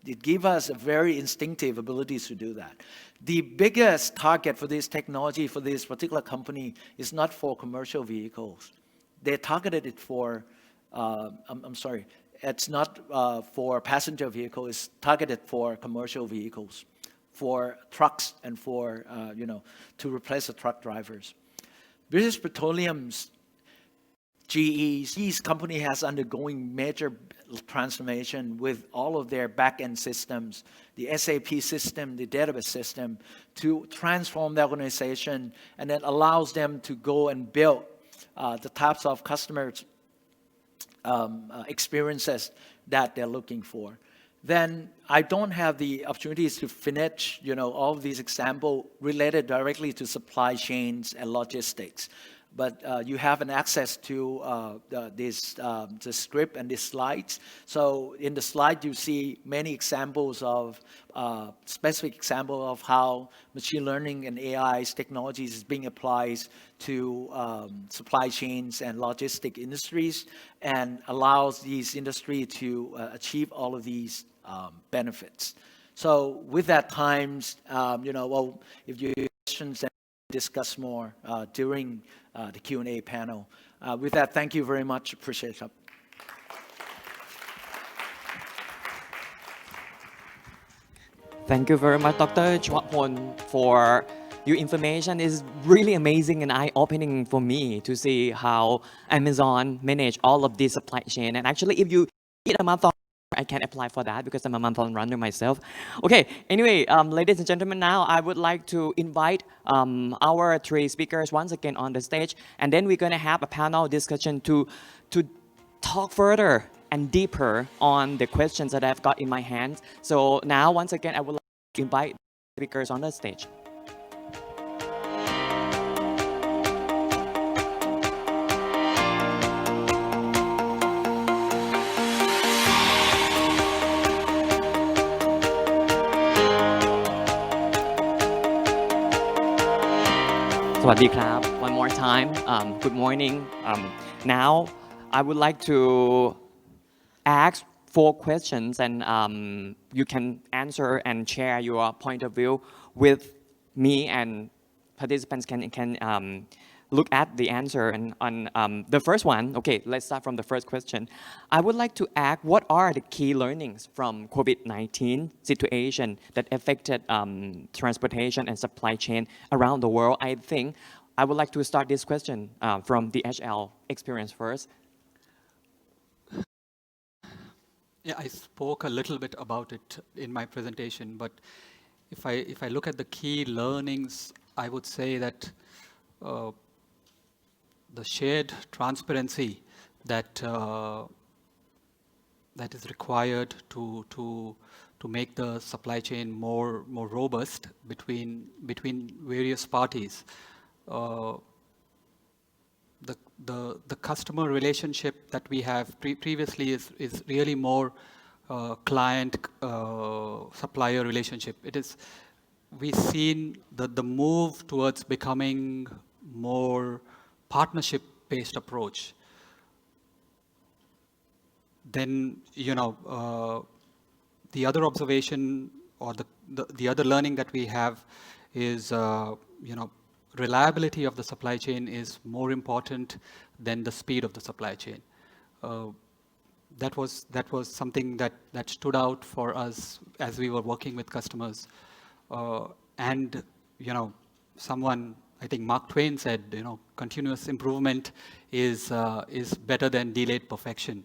It gives us a very instinctive abilities to do that. The biggest target for this technology, for this particular company, is not for commercial vehicles. They targeted it for, it's not for passenger vehicles, it's targeted for commercial vehicles, for trucks and for, to replace the truck drivers. British Petroleum's GE's company has undergoing major transformation with all of their back-end systems, the SAP system, the database system, to transform the organization, and that allows them to go and build the types of customers experiences that they're looking for. Then I don't have the opportunities to finish, all of these examples related directly to supply chains and logistics. But you have an access to the script and the slides. So in the slide, you see many examples of specific example of how machine learning and AI's technologies is being applied to supply chains and logistic industries, and allows these industry to achieve all of these benefits. So with that times, if you have questions, then discuss more during the Q&A panel. With that, thank you very much. Appreciate it. Thank you very much, Dr. Chwapon, for your information. It's really amazing and eye-opening for me to see how Amazon manage all of this supply chain. And actually, if you eat a marathon, I can apply for that because I'm a marathon runner myself. Okay, anyway, ladies and gentlemen, now I would like to invite our three speakers once again on the stage, and then we're going to have a panel discussion to talk further and deeper on the questions that I've got in my hands. So now, once again, I would like to invite speakers on the stage. One more time. Good morning. Now, I would like to ask 4 questions, and you can answer and share your point of view with me, and participants can look at the answer. And on the first one, okay, let's start from the first question. I would like to ask, what are the key learnings from COVID-19 situation that affected transportation and supply chain around the world? I think I would like to start this question from the HL experience first. Yeah, I spoke a little bit about it in my presentation, but if I look at the key learnings, I would say that the shared transparency that that is required to make the supply chain more robust between various parties. The customer relationship that we have previously is really more client supplier relationship. We've seen the move towards becoming more partnership based approach. Then the other observation or the other learning that we have is reliability of the supply chain is more important than the speed of the supply chain. That was something that stood out for us as we were working with customers. And someone, I think Mark Twain said, continuous improvement is better than delayed perfection.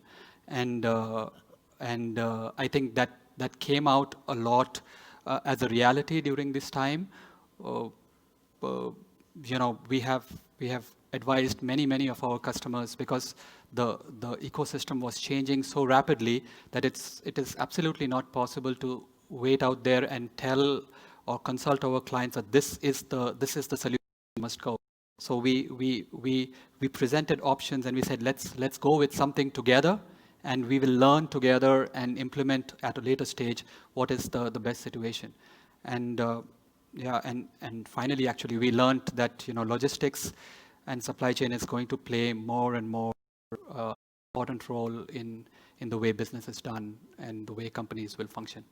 And I think that came out a lot as a reality during this time. We have advised many of our customers, because the ecosystem was changing so rapidly that it is absolutely not possible to wait out there and tell or consult our clients that this is the solution we must go. So we presented options, and we said let's go with something together, and we will learn together and implement at a later stage what is the best situation. And and finally, actually, we learned that logistics and supply chain is going to play more and more important role in the way business is done and the way companies will function.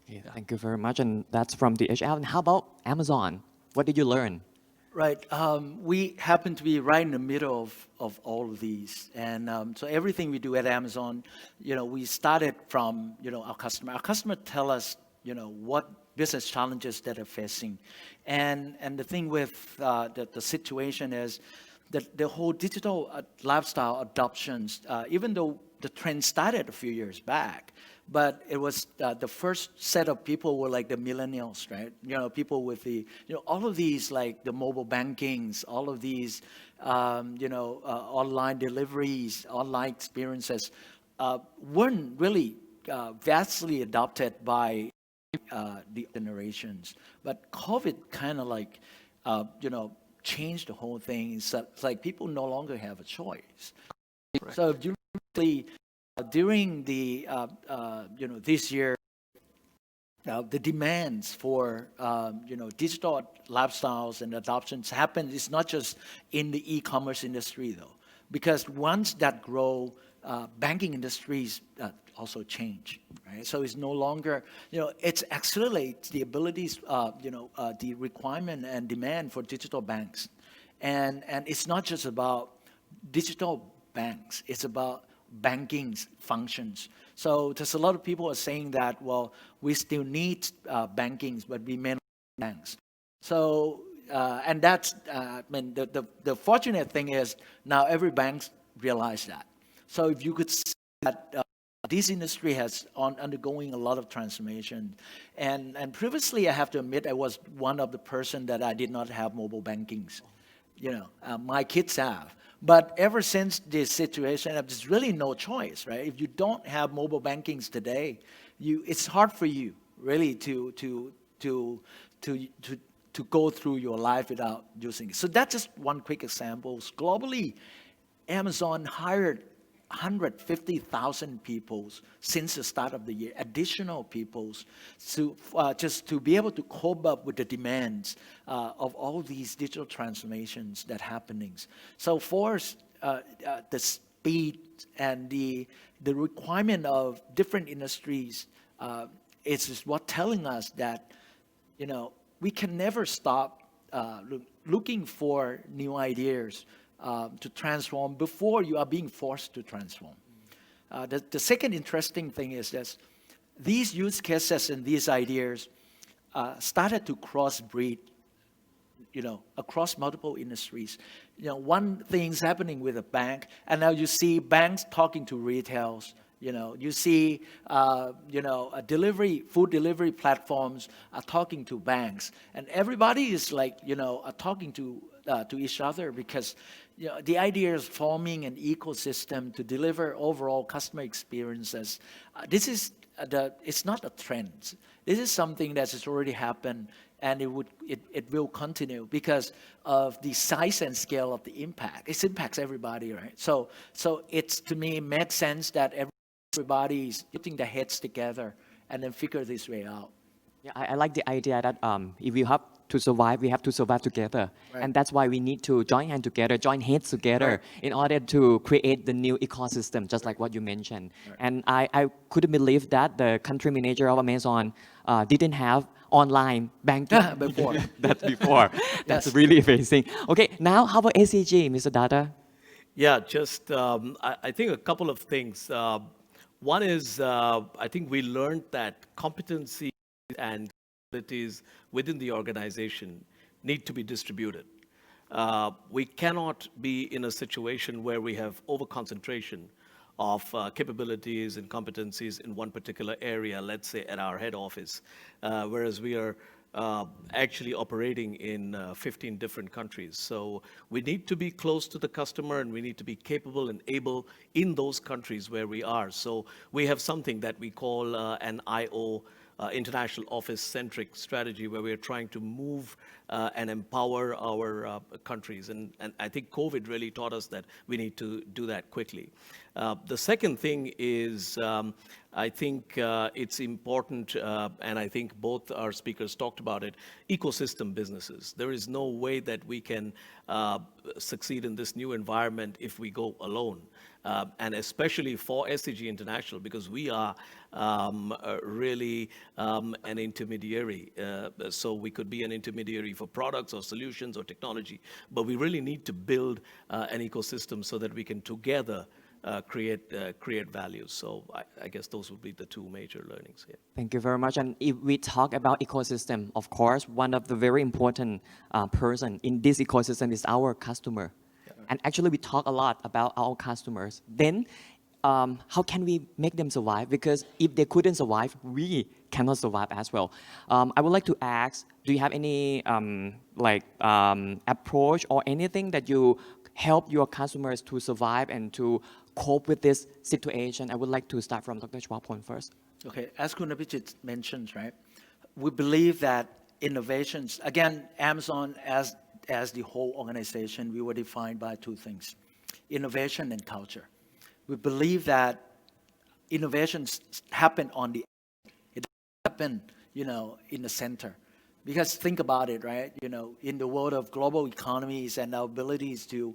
Yeah, thank you very much. And that's from DHL. And how about Amazon? What did you learn? Right. We happen to be right in the middle of all of these. And so everything we do at Amazon, we started from, our customer. Our customer tell us, what business challenges that they're facing. And the thing with the situation is that the whole digital lifestyle adoptions, even though the trend started a few years back, but it was the first set of people were like the millennials, right? People with the, all of these, like the mobile bankings, all of these, online deliveries, online experiences, weren't really vastly adopted by the generations. But COVID kind of like, changed the whole thing. It's like people no longer have a choice. Right. So if you really, during the, this year, the demands for, digital lifestyles and adoptions happen. It's not just in the e-commerce industry, though, because once that grow, banking industries also change, right? So it's no longer, it accelerates the abilities, the requirement and demand for digital banks. And it's not just about digital banks, it's about banking functions. So there's a lot of people are saying that, well, we still need bankings, but we may not need banks. So, and that's, the fortunate thing is now every bank realizes that. So if you could see that this industry has undergoing a lot of transformation. And previously, I have to admit, I was one of the person that I did not have mobile bankings. My kids have. But ever since this situation, there's really no choice, right? If you don't have mobile bankings today, it's hard for you really to go through your life without using it. So that's just one quick example. Globally, Amazon hired 150,000 people since the start of the year, additional people, to just to be able to cope up with the demands of all these digital transformations that happenings. So for us, the speed and the requirement of different industries is what telling us that we can never stop looking for new ideas. To transform before you are being forced to transform. The second interesting thing is that these use cases and these ideas started to crossbreed, across multiple industries. One thing's happening with a bank, and now you see banks talking to retailers, You see, food delivery platforms are talking to banks, and everybody is like, are talking to each other because the idea is forming an ecosystem to deliver overall customer experiences. It's not a trend. This is something that has already happened, and it will continue because of the size and scale of the impact. It impacts everybody, right? So it's, to me, makes sense that everybody is putting their heads together and then figure this way out. Yeah, I like the idea that if we have to survive, we have to survive together. Right. And that's why we need to join hands together, join heads together in order to create the new ecosystem, just like what you mentioned. And I couldn't believe that the country manager of Amazon didn't have online banking Before. That's before. That's Yes. really amazing. Okay, now how about SCG, Mr. Data? Yeah, just I think a couple of things. One is I think we learned that competency and abilities within the organization need to be distributed. We cannot be in a situation where we have over-concentration of capabilities and competencies in one particular area, let's say at our head office, whereas we are actually operating in 15 different countries. So we need to be close to the customer, and we need to be capable and able in those countries where we are. So we have something that we call an IO, international office-centric strategy, where we are trying to move and empower our countries. And I think COVID really taught us that we need to do that quickly. The second thing is, I think it's important, and I think both our speakers talked about it, ecosystem businesses. There is no way that we can succeed in this new environment if we go alone. And especially for SCG International, because we are really an intermediary. So we could be an intermediary for products or solutions or technology, but we really need to build an ecosystem so that we can together create value. So I guess those would be the two major learnings here. Thank you very much. And if we talk about ecosystem, of course, one of the very important person in this ecosystem is our customer. And actually, we talk a lot about our customers. Then, how can we make them survive? Because if they couldn't survive, we cannot survive as well. I would like to ask, do you have any approach or anything that you help your customers to survive and to cope with this situation? I would like to start from Dr. Chwapon first. Okay, as Kunapijit mentioned, right, we believe that innovations, again, Amazon as the whole organization, we were defined by two things, innovation and culture. We believe that innovations happen on the end. It doesn't happen, in the center. Because think about it, right? In the world of global economies and our abilities to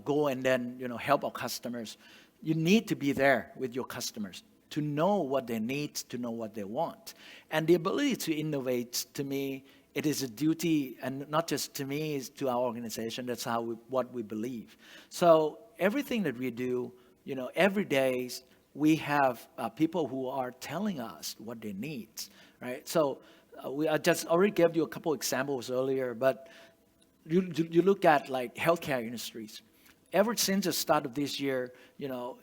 go and then, help our customers, you need to be there with your customers to know what they need, to know what they want. And the ability to innovate, to me, it is a duty, and not just to me, it's to our organization. That's what we believe. So everything that we do, every day, we have people who are telling us what they need, right? So I just already gave you a couple examples earlier, but you look at like healthcare industries. Ever since the start of this year,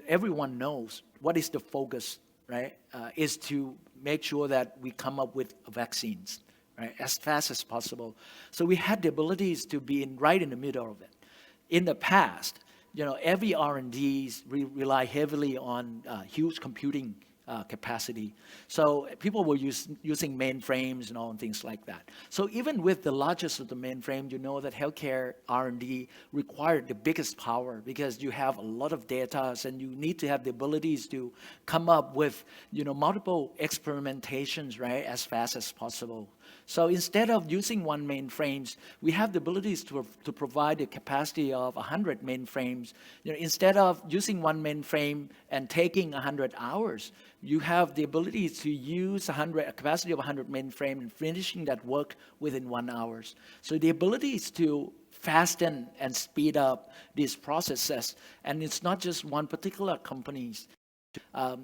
everyone knows what is the focus, right? Is to make sure that we come up with vaccines, right, as fast as possible. So we had the abilities to be right in the middle of it. In the past, every R&Ds rely heavily on huge computing capacity. So people were using mainframes and all and things like that. So even with the largest of the mainframe, that healthcare R&D required the biggest power because you have a lot of data and you need to have the abilities to come up with, multiple experimentations, right, as fast as possible. So instead of using one mainframe, we have the abilities to provide the capacity of 100 mainframes. Instead of using one mainframe and taking 100 hours, you have the ability to use a capacity of 100 mainframe and finishing that work within 1 hour. So the ability is to fasten and speed up these processes. And it's not just one particular company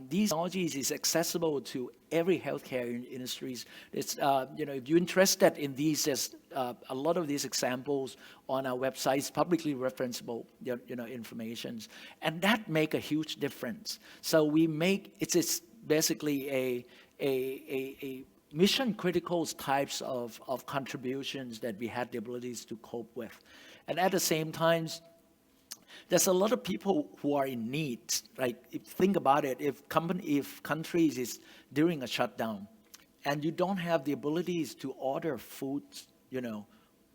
These technologies is accessible to every healthcare industries. It's, if you're interested in these, there's a lot of these examples on our websites, publicly referenceable, informations, and that make a huge difference. So we make, it's basically a mission critical types of contributions that we had the abilities to cope with. And at the same time, there's a lot of people who are in need. Like, think about it, if countries is during a shutdown, and you don't have the abilities to order food,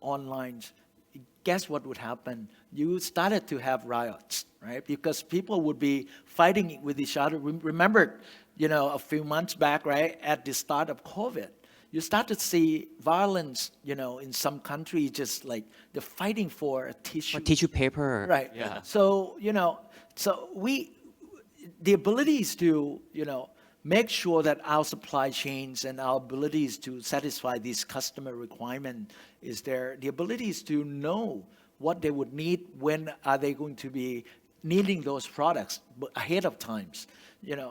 online, guess what would happen? You started to have riots, right? Because people would be fighting with each other. Remember, a few months back, right, at the start of COVID, you start to see violence, in some countries, just like they're fighting for a tissue. For tissue paper. Right. Yeah. So, the abilities to, make sure that our supply chains and our abilities to satisfy these customer requirement is there, the abilities to know what they would need, when are they going to be needing those products ahead of times.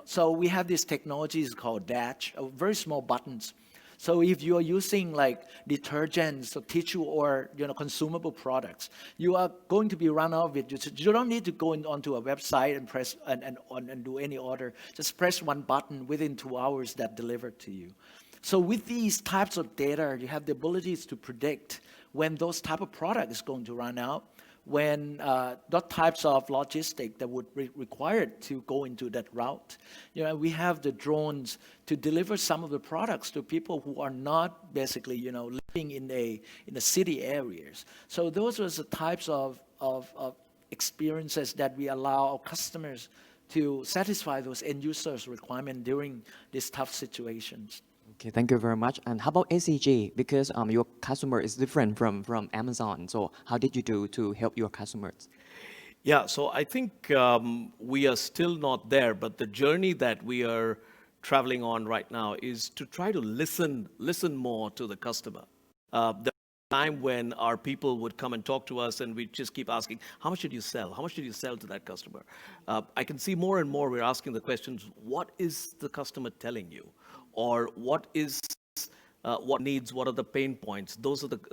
So we have these technologies called Dash, very small buttons. So if you are using like detergents or tissue or consumable products, you are going to be run out of it. You don't need to go onto a website and press and do any order. Just press one button, within 2 hours that delivered to you. So with these types of data, you have the abilities to predict when those type of product is going to run out, when that types of logistics that would be required to go into that route. We have the drones to deliver some of the products to people who are not basically, living in the city areas. So those are the types of experiences that we allow our customers to satisfy those end users' requirements during these tough situations. Okay, thank you very much. And how about SCG? Because your customer is different from Amazon. So how did you do to help your customers? Yeah, so I think we are still not there, but the journey that we are traveling on right now is to try to listen more to the customer. The time when our people would come and talk to us and we just keep asking, how much did you sell? How much did you sell to that customer? I can see more and more we're asking the questions, what is the customer telling you? Or what needs, what are the pain points?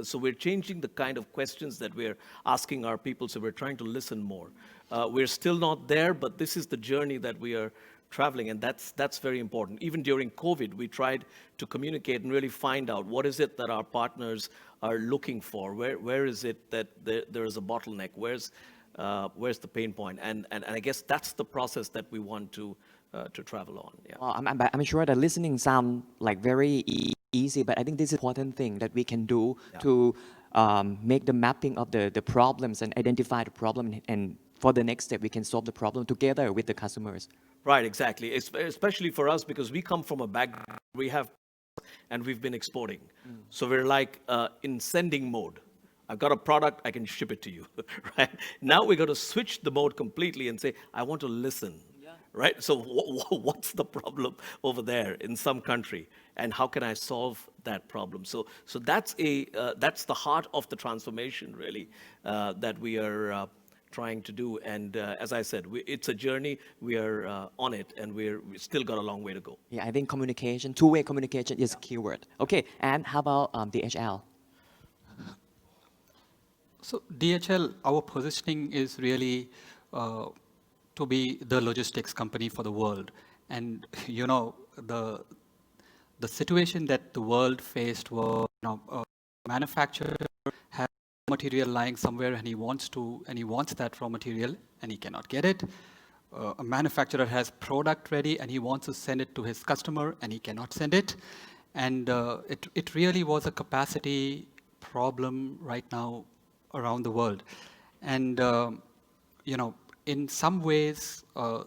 So we're changing the kind of questions that we're asking our people, so we're trying to listen more. We're still not there, but this is the journey that we are traveling, and that's very important. Even during COVID, we tried to communicate and really find out what is it that our partners are looking for, where is it that there is a bottleneck, where's the pain point, and I guess that's the process that we want to travel on. Yeah. Well, I'm sure that listening sounds like very easy, but I think this is an important thing that we can do to make the mapping of the problems and identify the problem, and for the next step, we can solve the problem together with the customers. Right, exactly. Especially for us, because we come from a background, and we've been exporting. So we're like in sending mode. I've got a product, I can ship it to you, right? Now we're going to switch the mode completely and say, I want to listen. Right? So what's the problem over there in some country, and how can I solve that problem? So that's the heart of the transformation, really, that we are trying to do. And as I said, it's a journey. We are on it, and we still got a long way to go. Yeah, I think communication, two-way communication is a keyword. Okay, and how about DHL? So DHL, our positioning is really to be the logistics company for the world. And the situation that the world faced was, a manufacturer has material lying somewhere and he wants that raw material and he cannot get it. A manufacturer has product ready and he wants to send it to his customer and he cannot send it. And it really was a capacity problem right now around the world. And in some ways, the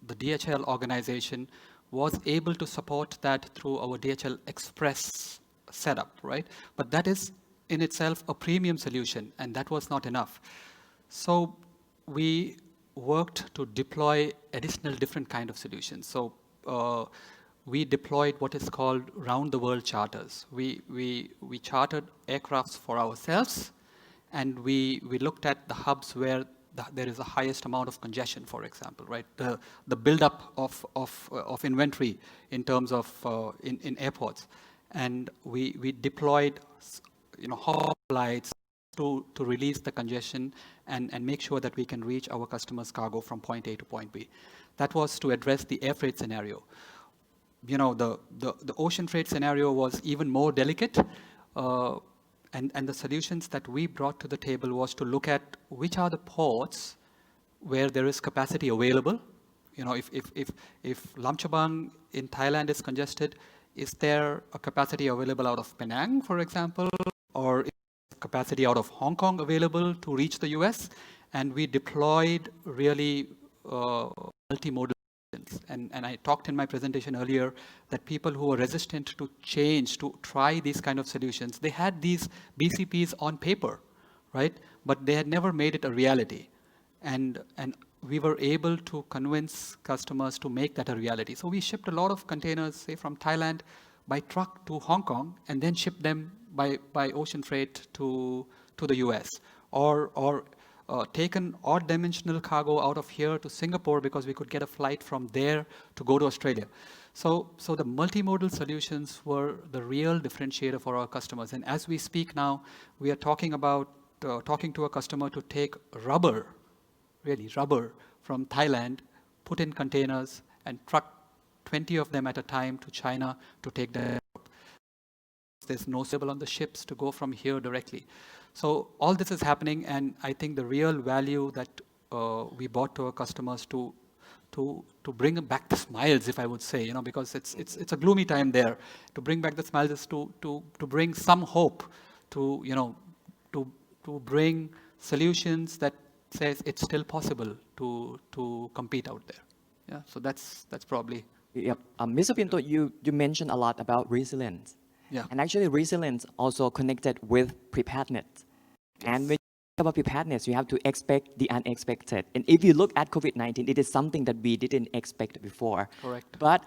DHL organization was able to support that through our DHL Express setup, right? But that is in itself a premium solution, and that was not enough. So we worked to deploy additional different kind of solutions. So we deployed what is called round-the-world charters. We chartered aircrafts for ourselves, and we looked at the hubs where there is the highest amount of congestion, for example, right? The buildup of inventory in terms of in airports, and we deployed hop flights to release the congestion and make sure that we can reach our customers' cargo from point A to point B. That was to address the air freight scenario. The ocean freight scenario was even more delicate. And the solutions that we brought to the table was to look at which are the ports where there is capacity available. If Lamchabang in Thailand is congested, is there a capacity available out of Penang, for example, or is capacity out of Hong Kong available to reach the US? And we deployed really multimodal. And I talked in my presentation earlier that people who are resistant to change, to try these kind of solutions, they had these BCPs on paper, right? But they had never made it a reality. And we were able to convince customers to make that a reality. So we shipped a lot of containers, say from Thailand, by truck to Hong Kong, and then shipped them by ocean freight to the US. Or taken odd dimensional cargo out of here to Singapore because we could get a flight from there to go to Australia. So the multimodal solutions were the real differentiator for our customers. And as we speak now, we are talking about talking to a customer to take rubber from Thailand, put in containers, and truck 20 of them at a time to China to take them. There's no stable on the ships to go from here directly. So all this is happening, and I think the real value that we brought to our customers to bring back the smiles, if I would say, because it's a gloomy time there. To bring back the smiles is to bring some hope, to bring solutions that says it's still possible to compete out there. Yeah, so that's probably. Yep. Mr. Pinto, you mentioned a lot about resilience. Yeah. And actually resilience also connected with preparedness. Yes. And when you talk about preparedness, you have to expect the unexpected. And if you look at COVID-19, it is something that we didn't expect before. Correct. But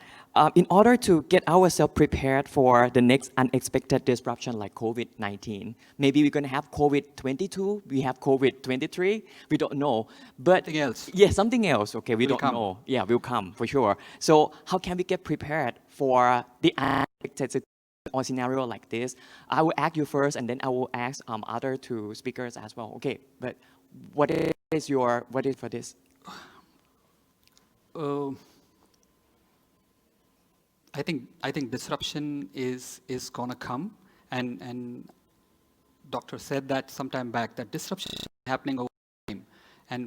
in order to get ourselves prepared for the next unexpected disruption like COVID-19, maybe we're going to have COVID-22, we have COVID-23, we don't know. But something else. Yeah, something else. Okay, we don't come. know. Yeah, will come for sure. So how can we get prepared for the unexpected situation or scenario like this? I will ask you first, and then I will ask other two speakers as well. Okay, but what is for this? I think disruption is gonna come, and doctor said that sometime back that disruption is happening over time,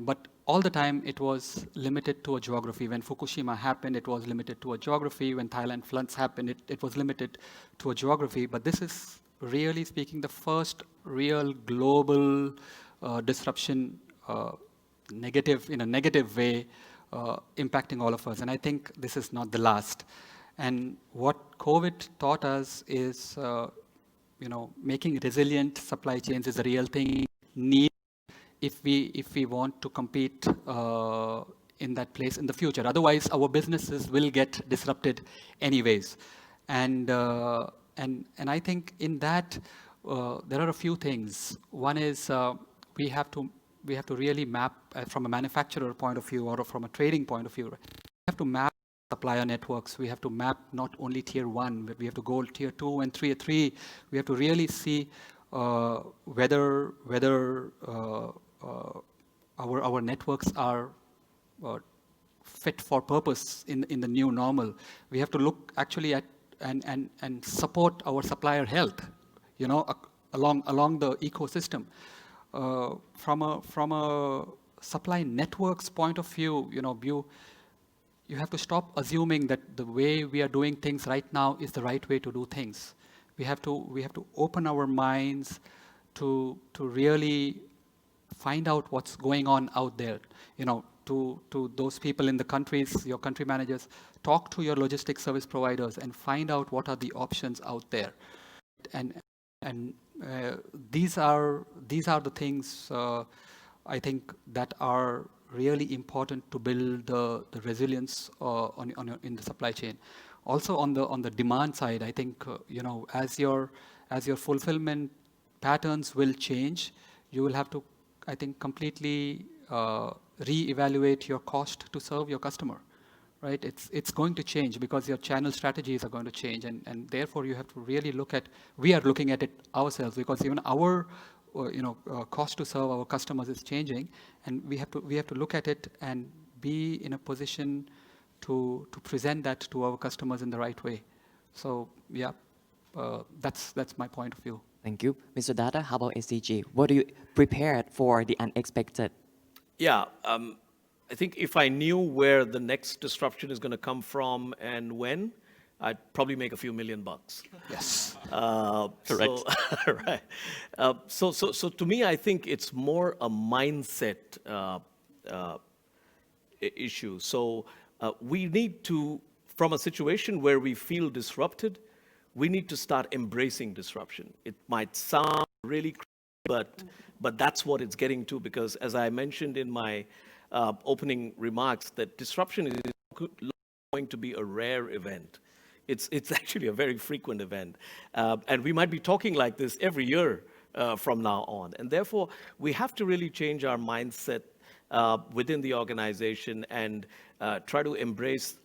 but all the time it was limited to a geography. When Fukushima happened, it was limited to a geography. When Thailand floods happened, it was limited to a geography. But this is really speaking the first real global disruption, negative in a negative way, impacting all of us. And I think this is not the last. And what COVID taught us is, making resilient supply chains is a real thing. If we want to compete in that place in the future. Otherwise, our businesses will get disrupted anyways. And I think in that there are a few things. One is we have to really map from a manufacturer point of view or from a trading point of view. We have to map supplier networks. We have to map not only tier 1, but we have to go tier 2 and tier 3. We have to really see whether our networks are fit for purpose in the new normal. We have to look actually at and support our supplier health, along the ecosystem. From a supply networks point of view, you have to stop assuming that the way we are doing things right now is the right way to do things. We have to open our minds to really find out what's going on out there. To those people in the countries, your country managers, talk to your logistics service providers and find out what are the options out there. And these are the things I think that are really important to build the resilience in the supply chain. Also on the demand side, I think as your fulfillment patterns will change, you will have to, I think, completely re-evaluate your cost to serve your customer, right? It's going to change because your channel strategies are going to change, and therefore you have to really we are looking at it ourselves because even our cost to serve our customers is changing, and we have to look at it and be in a position to present that to our customers in the right way. So yeah, that's my point of view. Thank you. Mr. Data, how about SCG? What do you prepared for the unexpected? Yeah, I think if I knew where the next disruption is going to come from and when, I'd probably make a few $1 million. Yes. Correct. Right. So to me, I think it's more a mindset issue. So we need to, from a situation where we feel disrupted, we need to start embracing disruption. It might sound really crazy, but that's what it's getting to, because as I mentioned in my opening remarks, that disruption is going to be a rare event. It's actually a very frequent event. And we might be talking like this every year from now on. And therefore, we have to really change our mindset within the organization and try to embrace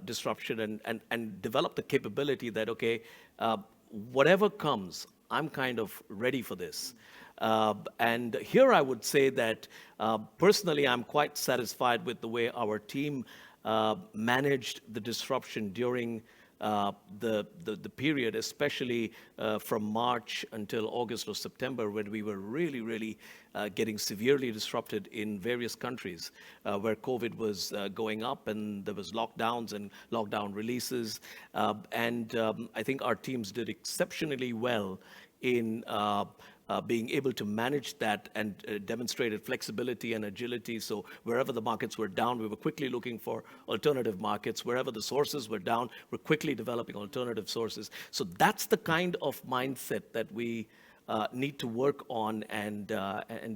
disruption and develop the capability that, okay, whatever comes, I'm kind of ready for this. And here I would say that personally, I'm quite satisfied with the way our team managed the disruption during the period, especially from March until August or September, when we were really getting severely disrupted in various countries where COVID was going up and there was lockdowns and lockdown releases. And I think our teams did exceptionally well in being able to manage that and demonstrated flexibility and agility. So wherever the markets were down, we were quickly looking for alternative markets. Wherever the sources were down, we're quickly developing alternative sources. So that's the kind of mindset that we need to work on and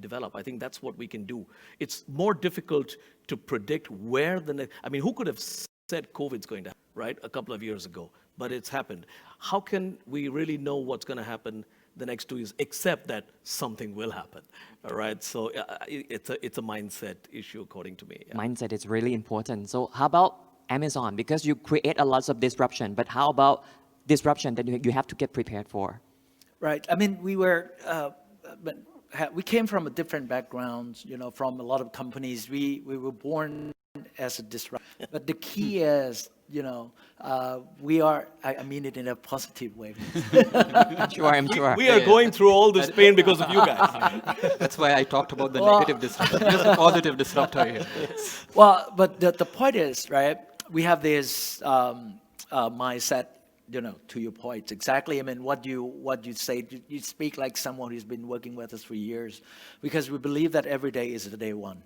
develop. I think that's what we can do. It's more difficult to predict where who could have said COVID's going to happen, right, a couple of years ago? But it's happened. How can we really know what's going to happen the next 2 years, except that something will happen, all right? So it's a mindset issue, according to me. Yeah. Mindset is really important. So how about Amazon? Because you create a lot of disruption, but how about disruption that you have to get prepared for? Right. I mean, we came from a different background, from a lot of companies. We were born as a disruptor. But the key is, we are, I mean it in a positive way. I'm sure. We are going through all this pain because of you guys. That's why I talked about the negative disruptor. There's a positive disruptor here. Well, but the point is, right, we have this mindset, to your point, exactly. I mean, what you say, you speak like someone who's been working with us for years, because we believe that every day is the day one.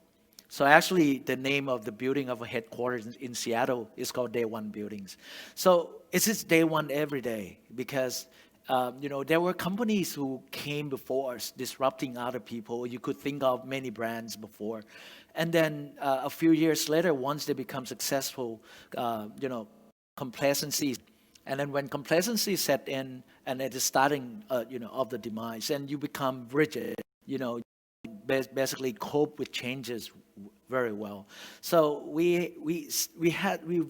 So actually, the name of the building of a headquarters in Seattle is called Day One Buildings. So it's just day one every day, because there were companies who came before us disrupting other people. You could think of many brands before. And then a few years later, once they become successful, complacency. And then when complacency set in and it is starting, of the demise, and you become rigid, basically cope with changes very well. So we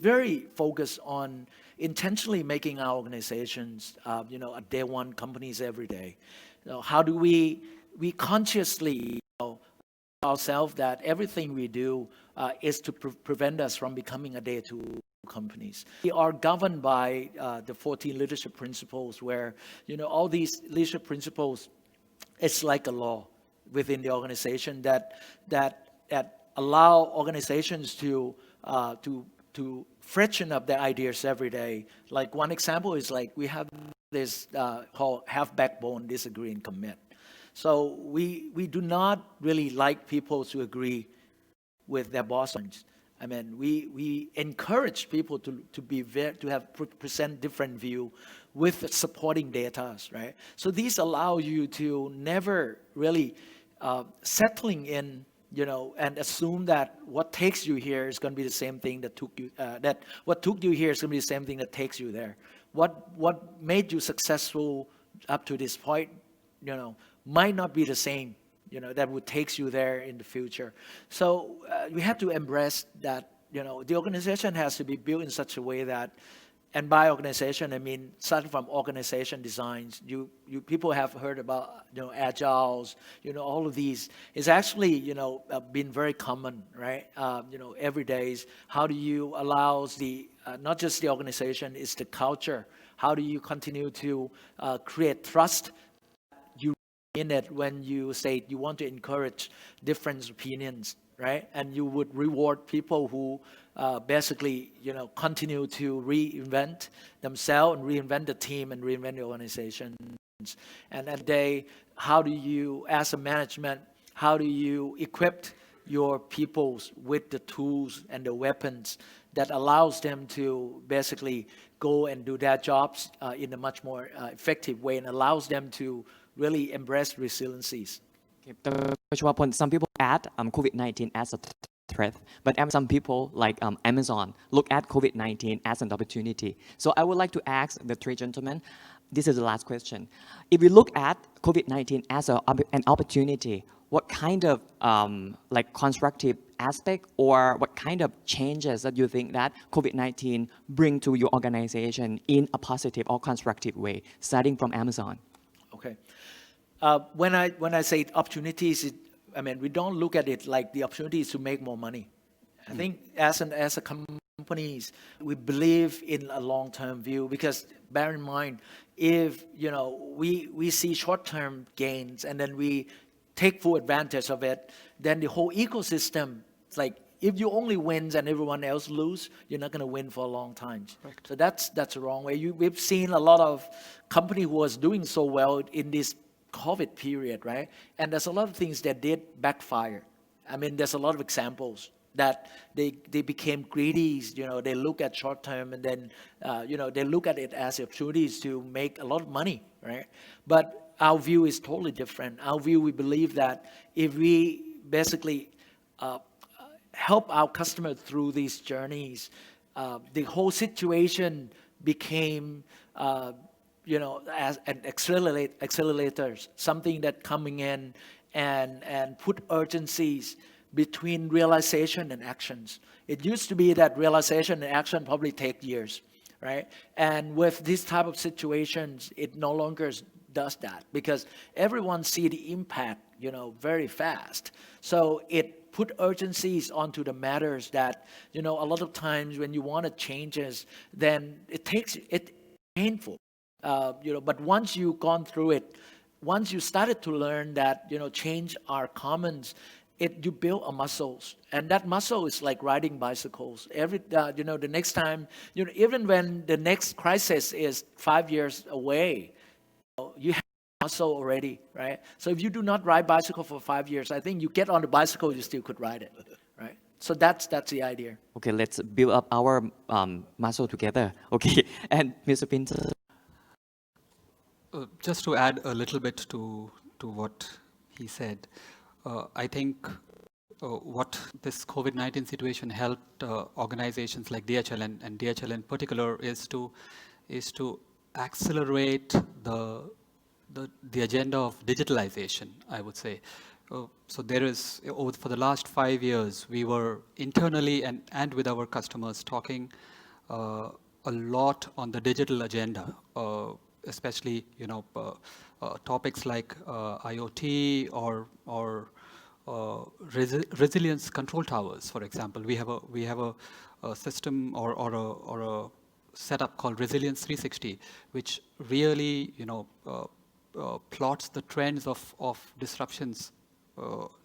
very focused on intentionally making our organizations, a day one companies every day. How do we consciously ourselves that everything we do is to prevent us from becoming a day two companies. We are governed by the 14 leadership principles, where all these leadership principles, it's like a law within the organization that allow organizations to freshen up their ideas every day. Like one example is like we have this called have backbone, disagree, and commit. So we do not really like people to agree with their bosses. I mean, we encourage people to present different view with supporting data, right? So these allow you to never really settling in, and assume that what takes you here is going to be the same thing that took you. That what took you here is going to be the same thing that takes you there. What made you successful up to this point, might not be the same, that would take you there in the future. So we have to embrace that, the organization has to be built in such a way that, and by organization, I mean, starting from organization designs, you people have heard about, agiles, all of these. It's actually, been very common, right? Every day is how do you allow not just the organization, it's the culture. How do you continue to create trust you in it when you say you want to encourage different opinions, right? And you would reward people who basically, continue to reinvent themselves and reinvent the team and reinvent the organization. And how do you, as a management, how do you equip your people with the tools and the weapons that allows them to basically go and do their jobs in a much more effective way and allows them to really embrace resiliencies. Some people add COVID-19 as a threat, but some people like Amazon look at COVID-19 as an opportunity. So I would like to ask the three gentlemen, this is the last question. If we look at COVID-19 as an opportunity, what kind of constructive aspect or what kind of changes that you think that COVID-19 bring to your organization in a positive or constructive way, starting from Amazon? Okay. When I say opportunities, we don't look at it like the opportunities to make more money. I think as a companies, we believe in a long-term view because bear in mind, if we see short-term gains and then we take full advantage of it, then the whole ecosystem, like if you only win and everyone else lose, you're not going to win for a long time. Correct. So that's the wrong way. We've seen a lot of company who was doing so well in this COVID period, right? And there's a lot of things that did backfire. There's a lot of examples that they became greedy, they look at short term and then, they look at it as opportunities to make a lot of money, right? But our view is totally different. Our view, we believe that if we basically help our customer through these journeys, the whole situation became as an accelerators, something that coming in and put urgencies between realization and actions. It used to be that realization and action probably take years, right? And with this type of situations, it no longer does that because everyone see the impact, very fast. So it put urgencies onto the matters that, a lot of times when you want to changes, then it's painful. But once you've gone through it, once you started to learn that, change are commons, you build a muscles, and that muscle is like riding bicycles. The next time, even when the next crisis is 5 years away, you have muscle already, right? So if you do not ride bicycle for 5 years, I think you get on the bicycle, you still could ride it, right? So that's the idea. Okay, let's build up our muscle together. Okay, and Mr. Pinter. Just to add a little bit to what he said, I think what this COVID-19 situation helped organizations like DHL and DHL in particular is to accelerate the agenda of digitalization, I would say. So there is, for the last 5 years, we were internally and with our customers talking a lot on the digital agenda, especially topics like IoT or resilience control towers, for example. We have a system or a setup called Resilience 360, which really plots the trends of disruptions.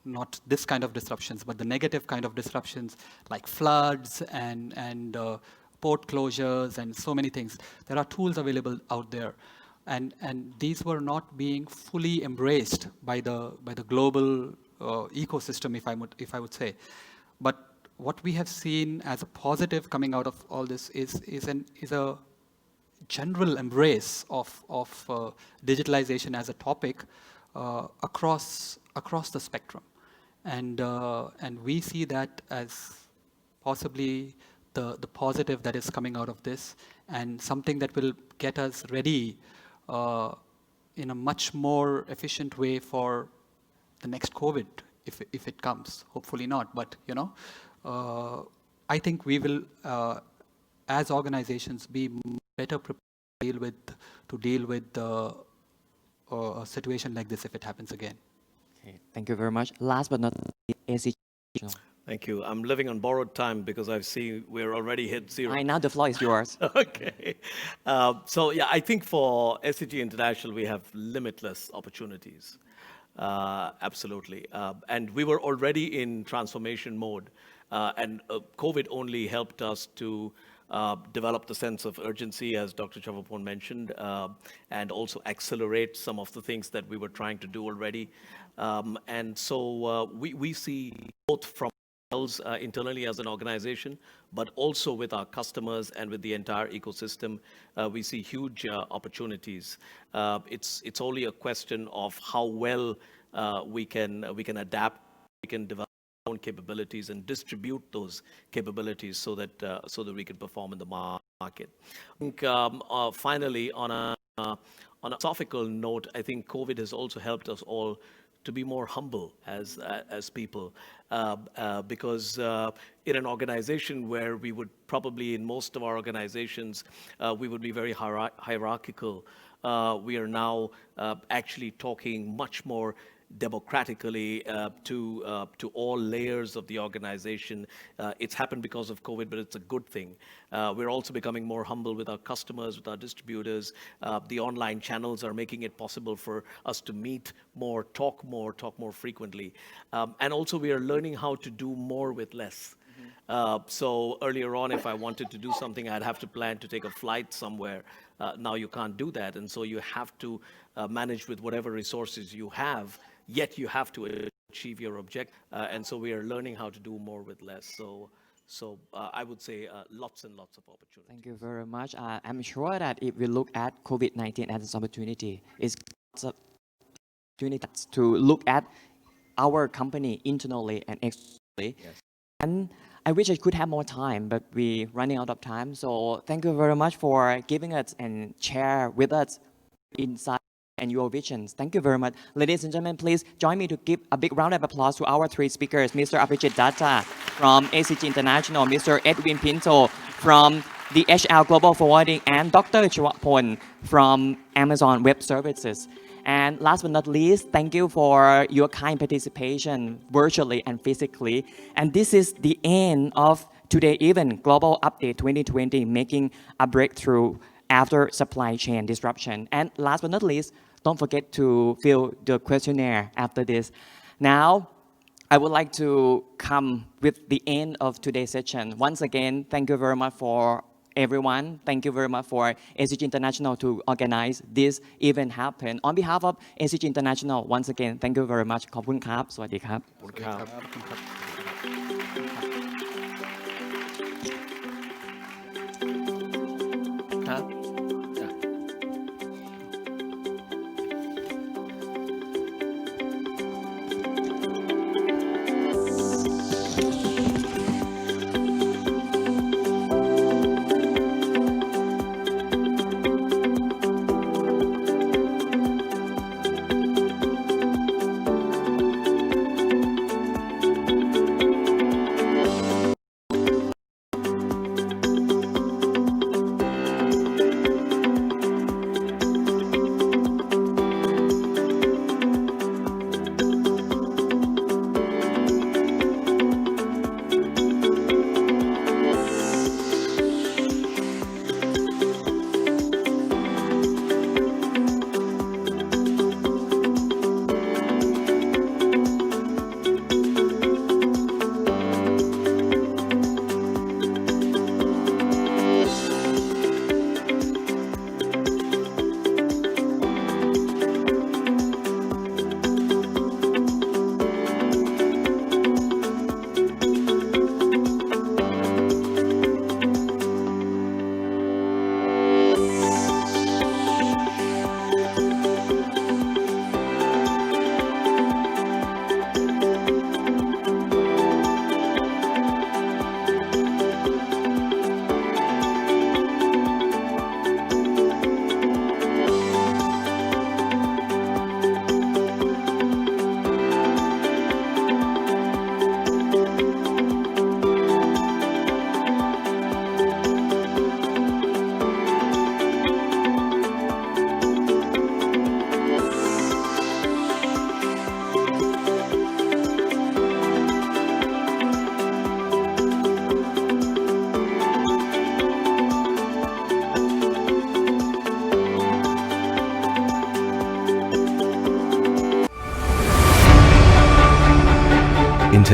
Not this kind of disruptions, but the negative kind of disruptions like floods and port closures and so many things. There are tools available out there, and these were not being fully embraced by the global ecosystem, if I would say. But what we have seen as a positive coming out of all this is a general embrace of digitalization as a topic across the spectrum, and we see that as possibly the positive that is coming out of this, and something that will get us ready in a much more efficient way for the next COVID, if it comes. Hopefully not, but I think we will, as organizations, be better prepared to deal with a situation like this if it happens again. Okay, thank you very much. Last but not least, SCG. Thank you. I'm living on borrowed time because I see we're already hit zero. Right now, the floor is yours. Okay. So yeah, I think for SCG International, we have limitless opportunities. Absolutely. And we were already in transformation mode. And COVID only helped us to develop the sense of urgency, as Dr. Chavapon mentioned, and also accelerate some of the things that we were trying to do already. And so we see both from internally as an organization, but also with our customers and with the entire ecosystem, we see huge opportunities. It's only a question of how well we can adapt, we can develop our own capabilities and distribute those capabilities so that we can perform in the market. I think finally, on a philosophical note, I think COVID has also helped us all to be more humble as people, because in an organization where we would probably, in most of our organizations, we would be very hierarchical. We are now actually talking much more democratically to all layers of the organization. It's happened because of COVID, but it's a good thing. We're also becoming more humble with our customers, with our distributors. The online channels are making it possible for us to meet more, talk more frequently. And also we are learning how to do more with less. So earlier on, if I wanted to do something, I'd have to plan to take a flight somewhere. Now you can't do that. And so you have to manage with whatever resources you have, yet you have to achieve your objective. And so we are learning how to do more with less. So I would say lots and lots of opportunities. Thank you very much. I'm sure that if we look at COVID-19 as an opportunity, it's an opportunity to look at our company internally and externally. Yes. And I wish I could have more time, but we're running out of time. So thank you very much for giving us and share with us insight and your visions. Thank you very much. Ladies and gentlemen, please join me to give a big round of applause to our three speakers, Mr. Abhijit Datta from SCG International, Mr. Edwin Pinto from the HR Global Forwarding, and Dr. Chawapon from Amazon Web Services. And last but not least, thank you for your kind participation virtually and physically. And this is the end of today's event, Global Update 2020, making a breakthrough after supply chain disruption. And last but not least, don't forget to fill the questionnaire after this. Now, I would like to come with the end of today's session. Once again, thank you very much for everyone. Thank you very much for SCG International to organize this event happen. On behalf of SCG International, once again, thank you very much. ขอบคุณครับ สวัสดีครับ ครับ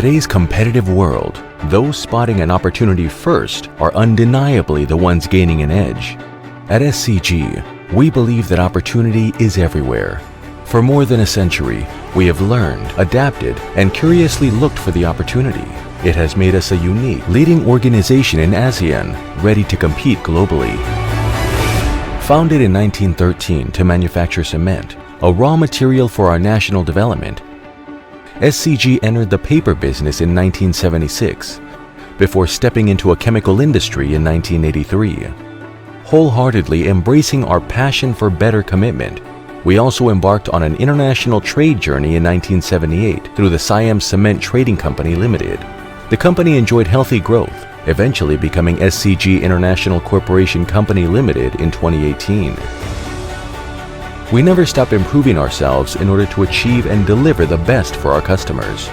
today's competitive world, those spotting an opportunity first are undeniably the ones gaining an edge. At SCG, we believe that opportunity is everywhere. For more than a century, we have learned, adapted, and curiously looked for the opportunity. It has made us a unique, leading organization in ASEAN, ready to compete globally. Founded in 1913 to manufacture cement, a raw material for our national development, SCG entered the paper business in 1976, before stepping into a chemical industry in 1983. Wholeheartedly embracing our passion for better commitment, we also embarked on an international trade journey in 1978 through the Siam Cement Trading Company Limited. The company enjoyed healthy growth, eventually becoming SCG International Corporation Company Limited in 2018. We never stop improving ourselves in order to achieve and deliver the best for our customers.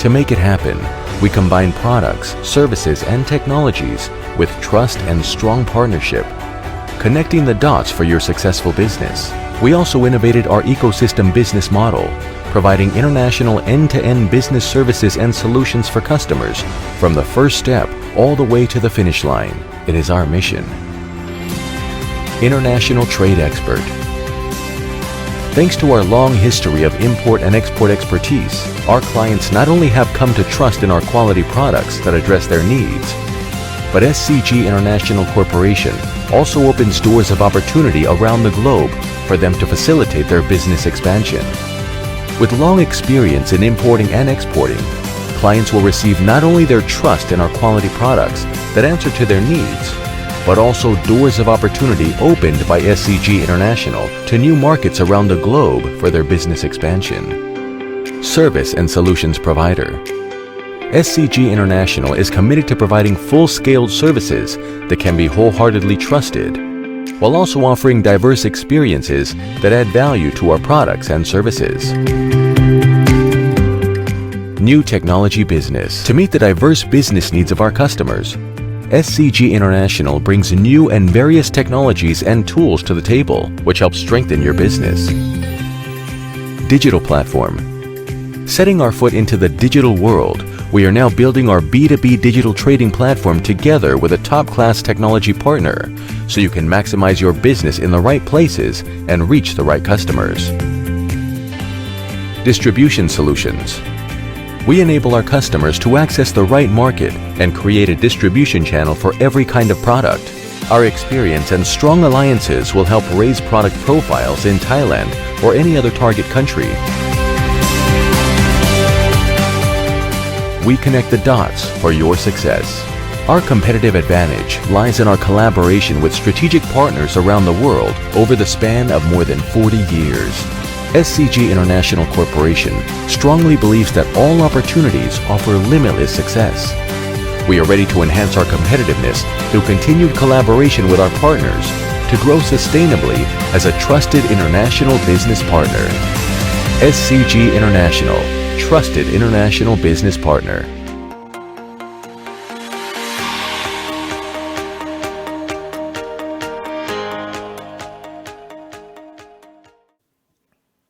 To make it happen, we combine products, services, and technologies with trust and strong partnership, connecting the dots for your successful business. We also innovated our ecosystem business model, providing international end-to-end business services and solutions for customers from the first step all the way to the finish line. It is our mission. International Trade Expert. Thanks to our long history of import and export expertise, our clients not only have come to trust in our quality products that address their needs, but SCG International Corporation also opens doors of opportunity around the globe for them to facilitate their business expansion. With long experience in importing and exporting, clients will receive not only their trust in our quality products that answer to their needs, but also doors of opportunity opened by SCG International to new markets around the globe for their business expansion. Service and solutions provider. SCG International is committed to providing full-scale services that can be wholeheartedly trusted, while also offering diverse experiences that add value to our products and services. New technology business. To meet the diverse business needs of our customers, SCG International brings new and various technologies and tools to the table, which help strengthen your business. Digital platform. Setting our foot into the digital world, we are now building our B2B digital trading platform together with a top-class technology partner, so you can maximize your business in the right places and reach the right customers. Distribution solutions. We enable our customers to access the right market and create a distribution channel for every kind of product. Our experience and strong alliances will help raise product profiles in Thailand or any other target country. We connect the dots for your success. Our competitive advantage lies in our collaboration with strategic partners around the world over the span of more than 40 years. SCG International Corporation strongly believes that all opportunities offer limitless success. We are ready to enhance our competitiveness through continued collaboration with our partners to grow sustainably as a trusted international business partner. SCG International, trusted international business partner.